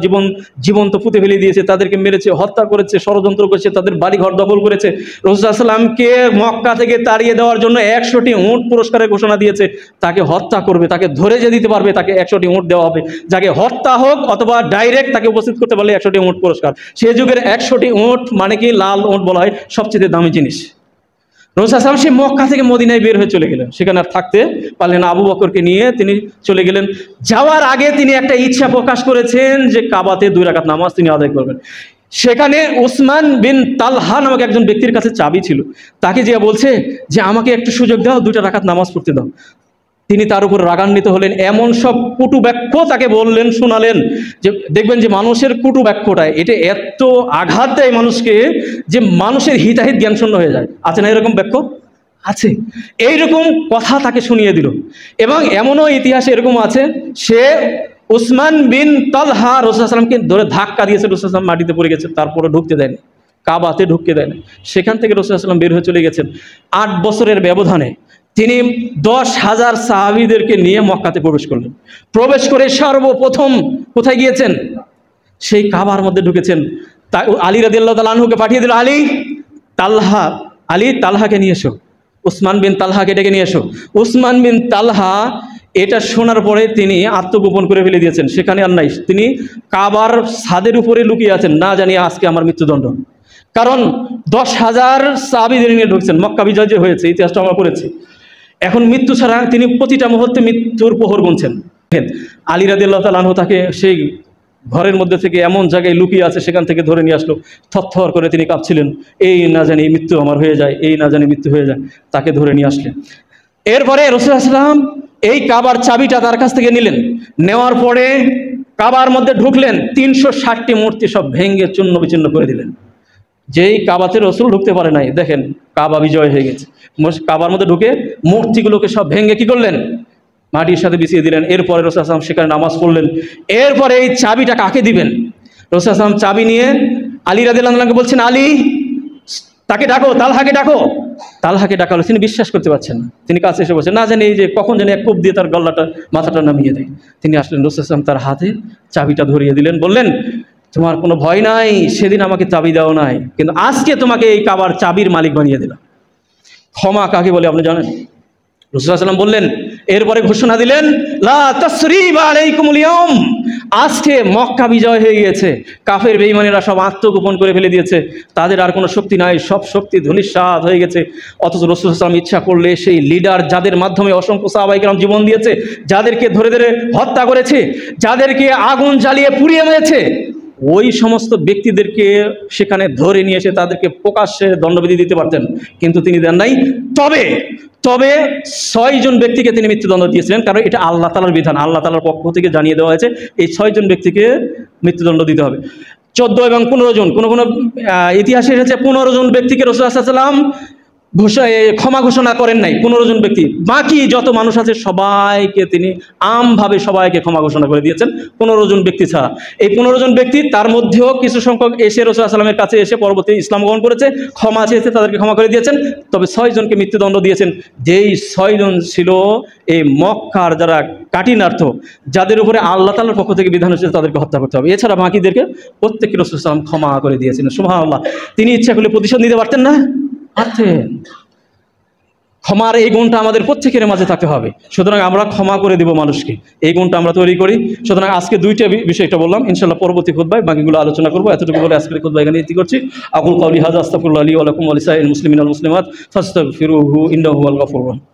Speaker 2: জীবন্ত পুঁতে ফেলে দিয়েছে, তাদেরকে মেরেছে, হত্যা করেছে, ষড়যন্ত্র করেছে, তাদের বাড়িঘর দখল করেছে। রাসূলুল্লাহ সাল্লাল্লাহু আলাইহি সাল্লামকে মক্কা থেকে তাড়িয়ে দেওয়ার জন্য 100টি উট পুরস্কারের ঘোষণা দিয়েছে। তাকে হত্যা করবে, তাকে ধরে যে দিতে পারবে তাকে 100টি উট দেওয়া হবে। যাকে হত্যা হোক অথবা ডাইরেক্ট তাকে উপস্থিত করতে পারলে 100টি উট পুরস্কার। সে যুগের 100টি উট মানে কি, লাল উট বলা হয় সবচেয়ে দামি জিনিস। রাসূলুল্লাহ সাল্লাল্লাহু আলাইহি ওয়াসাল্লাম মক্কা থেকে মদিনায় বের হয়ে চলে গেলেন, সেখানে আর থাকতে পারলেন না। আবু বকরকে নিয়ে তিনি চলে গেলেন। যাওয়ার আগে তিনি একটা ইচ্ছা প্রকাশ করেছেন যে কাবাতে 2 রাকাত নামাজ তিনি আদায় করবেন। সেখানে উসমান বিন তালহা নামক একজন ব্যক্তির কাছে চাবি ছিল, তাকে যে বলছে যে আমাকে একটু সুযোগ দাও, 2টা রাকাত নামাজ পড়তে দাও। তিনি তার উপর রাগান্বিত হলেন, এমন সব কুটু বাক্য তাকে বললেন, শোনালেন, যে দেখবেন যে মানুষের কুটু বাক্যটায় এটা এত আঘাত দেয় মানুষকে যে মানুষের হিতাহিত জ্ঞান শূন্য হয়ে যায়। আছে না এরকম বাক্য? আছে। এইরকম কথা তাকে শুনিয়ে দিল। এবং এমনও ইতিহাসে এরকম আছে, সে উসমান বিন তালহা রাসূলুল্লাহ সাল্লাল্লাহু আলাইহি ওয়াসাল্লামকে ধরে ধাক্কা দিয়েছে, রাসূলুল্লাহ সাল্লাল্লাহু আলাইহি ওয়াসাল্লাম মাটিতে পড়ে গেছে, তারপরে ঢুকতে দেয়নি, কাবাতে ঢুকতে দেয়নি। সেখান থেকে রাসূলুল্লাহ সাল্লাল্লাহু আলাইহি ওয়াসাল্লাম বের হয়ে চলে গেছেন। 8 বছরের ব্যবধানে তিনি 10,000 সাহাবীদেরকে নিয়ে মক্কাতে প্রবেশ করলেন। প্রবেশ করে সর্বপ্রথম কোথায় গিয়েছেন? সেই কাবার মধ্যে ঢুকেছেন। আলী রাদিয়াল্লাহু তাআলা আনহুকে পাঠিয়ে দিল, আলী তালহাকে নিয়ে এসো, উসমান বিন তালহাকে ডেকে নিয়ে এসো। উসমান বিন তালহা এটা শোনার পরে তিনি আত্মগোপন করে ফেলে দিয়েছেন, সেখানে আর নাই। তিনি কাবার ছাদের উপরে লুকিয়ে আছেন, না জানিয়ে আজকে আমার মৃত্যুদণ্ড। কারণ 10,000 সাহাবীদের নিয়ে ঢুকছেন, মক্কা বিজয় যে হয়েছে ইতিহাসটা আমরা পড়েছি। এখন মৃত্যু ছাড়া তিনি প্রতিটা মুহূর্তে মৃত্যুর প্রহর গুনছেন। আলী রাদিয়াল্লাহু তাআলা আনহু তাকে সেই ঘরের মধ্যে থেকে এমন জায়গায় লুকিয়ে আছে সেখান থেকে ধরে নিয়ে আসলো। থরথর করে তিনি কাঁপছিলেন, এই না জানি মৃত্যু আমার হয়ে যায়, এই না জানি মৃত্যু হয়ে যায়। তাকে ধরে নিয়ে আসলেন। এরপরে রাসূলুল্লাহ সাল্লাল্লাহু আলাইহি ওয়াসাল্লাম এই কাবার চাবিটা তার কাছ থেকে নিলেন। নেওয়ার পরে কাবার মধ্যে ঢুকলেন, 360টি মূর্তি সব ভেঙে চূর্ণ বিচূর্ণ করে দিলেন। যেই কাবাতে রসুল ঢুকতে পারে নাই, দেখেন কাবা বিজয় হয়ে গেছে। কাবার মধ্যে ঢুকে মূর্তিগুলোকে সব ভেঙে কি করলেন, মাটির সাথে বিছিয়ে দিলেন। এরপরে রাসূলুল্লাহ সাল্লাল্লাহু আলাইহি ওয়াসাল্লাম সেখানে নামাজ পড়লেন। এরপরে এই চাবিটা কাকে দিবেন? রাসূলুল্লাহ সাল্লাল্লাহু আলাইহি ওয়াসাল্লাম চাবি নিয়ে আলী রাদিয়াল্লাহু আনহুকে বলছেন, আলী তাকে ডাকো, তালহাকে ডাকো। তালহাকে ডাকা হলো, তিনি বিশ্বাস করতে পারছেন না। তিনি কাছে এসে বলছেন, না জানি এই যে কখন জানি এক কোপ দিয়ে তার গলাটা মাথাটা নামিয়ে দেয়। তিনি আসলেন, রাসূলুল্লাহ সাল্লাল্লাহু আলাইহি ওয়াসাল্লাম তার হাতে চাবিটা ধরিয়ে দিলেন, বললেন, তোমার কোনো ভয় নাই, সেদিন আমাকে চাবি দাও নাই, কিন্তু আজকে তোমাকে এই কাবার চাবির মালিক বানিয়ে দিলাম। ক্ষমা কাকে বলে আপনি জানেন? রাসূলুল্লাহ সাল্লাল্লাহু আলাইহি ওয়াসাল্লাম বললেন, এরপরে ঘোষণা দিলেন, লা তাসরিবা আলাইকুমুল ইয়াউম, আজকে মক্কা বিজয় হয়ে গিয়েছে, কাফের বেঈমানেরা সব আত্মগোপন করে ফেলে দিয়েছে, তাদের আর কোনো শক্তি নাই, সব শক্তি ধূলিসাৎ হয়ে গেছে। অথচ রাসূল সাল্লাল্লাহু আলাইহি ওয়াসাল্লাম ইচ্ছা করলে সেই লিডার, যাদের মাধ্যমে অসংখ্য সাহাবায়ে কেরাম জীবন দিয়েছে, যাদেরকে ধরে ধরে হত্যা করেছে, যাদেরকে আগুন জ্বালিয়ে পুড়িয়ে মেরেছে, ওই সমস্ত ব্যক্তিদেরকে সেখানে ধরে নিয়ে এসে তাদেরকে প্রকাশ্যে দণ্ডবিধি দিতে পারতেন, কিন্তু তিনি দেন নাই। তবে 6 জন ব্যক্তিকে তিনি মৃত্যুদণ্ড দিয়েছিলেন, কারণ এটা আল্লাহ তাআলার বিধান, আল্লাহ তাআলার পক্ষ থেকে জানিয়ে দেওয়া হয়েছে এই 6 জন ব্যক্তিকে মৃত্যুদণ্ড দিতে হবে। 14 এবং 15 জন, কোনো ইতিহাসে এসেছে 15 জন ব্যক্তিকে রাসূলুল্লাহ সাল্লাল্লাহু আলাইহি ওয়াসাল্লাম ক্ষমা ঘোষণা করেন নাই। 15 জন ব্যক্তি, বাকি যত মানুষ আছে সবাইকে তিনি আমভাবে সবাইকে ক্ষমা ঘোষণা করে দিয়েছেন, 15 জন ব্যক্তি ছাড়া। এই 15 জন ব্যক্তি, তার মধ্যেও কিছু সংখ্যক এসে রাসূল সাল্লাল্লাহু আলাইহি ওয়াসাল্লামের কাছে এসে পরবর্তী ইসলাম গ্রহণ করেছে, ক্ষমা চেয়েছে, তাদেরকে ক্ষমা করে দিয়েছেন। তবে 6 জনকে মৃত্যুদণ্ড দিয়েছেন, যেই 6 জন ছিল এই মক্কার যারা কাঠিনার্থ, যাদের উপরে আল্লাহ তাআলার পক্ষ থেকে বিধান হয়েছে তাদেরকে হত্যা করতে হবে। এছাড়া বাকিদেরকে প্রত্যেককে রাসূল সাল্লাল্লাহু আলাইহি ওয়াসাল্লাম ক্ষমা করে দিয়েছেন। সুবহানাল্লাহ। তিনি ইচ্ছা করলে প্রতিশোধ নিতে পারতেন না? পারতেন। ক্ষমার এই গুণটা আমাদের প্রত্যেকের মাঝে থাকতে হবে। সুতরাং আমরা ক্ষমা করে দিব মানুষকে, এই গুণটা আমরা তৈরি করি। সুতরাং আজকে 2টা বিষয়টা বললাম, ইনশাআল্লাহ পরবর্তী খুতবায় বাকিগুলো আলোচনা করবো। এতটুকু বলে আজকের খুতবা এখানে ইতি করছি। আকুল কাউলি হাযা, আস্তাগফিরুল্লাহ লি ওয়া লাকুম ওয়া লিসাইরিল মুসলিমিনা ওয়াল মুসলিমাত, ফাস্তাগফিরুহু ইন্নাহু হুয়াল গফুরুর রহিম।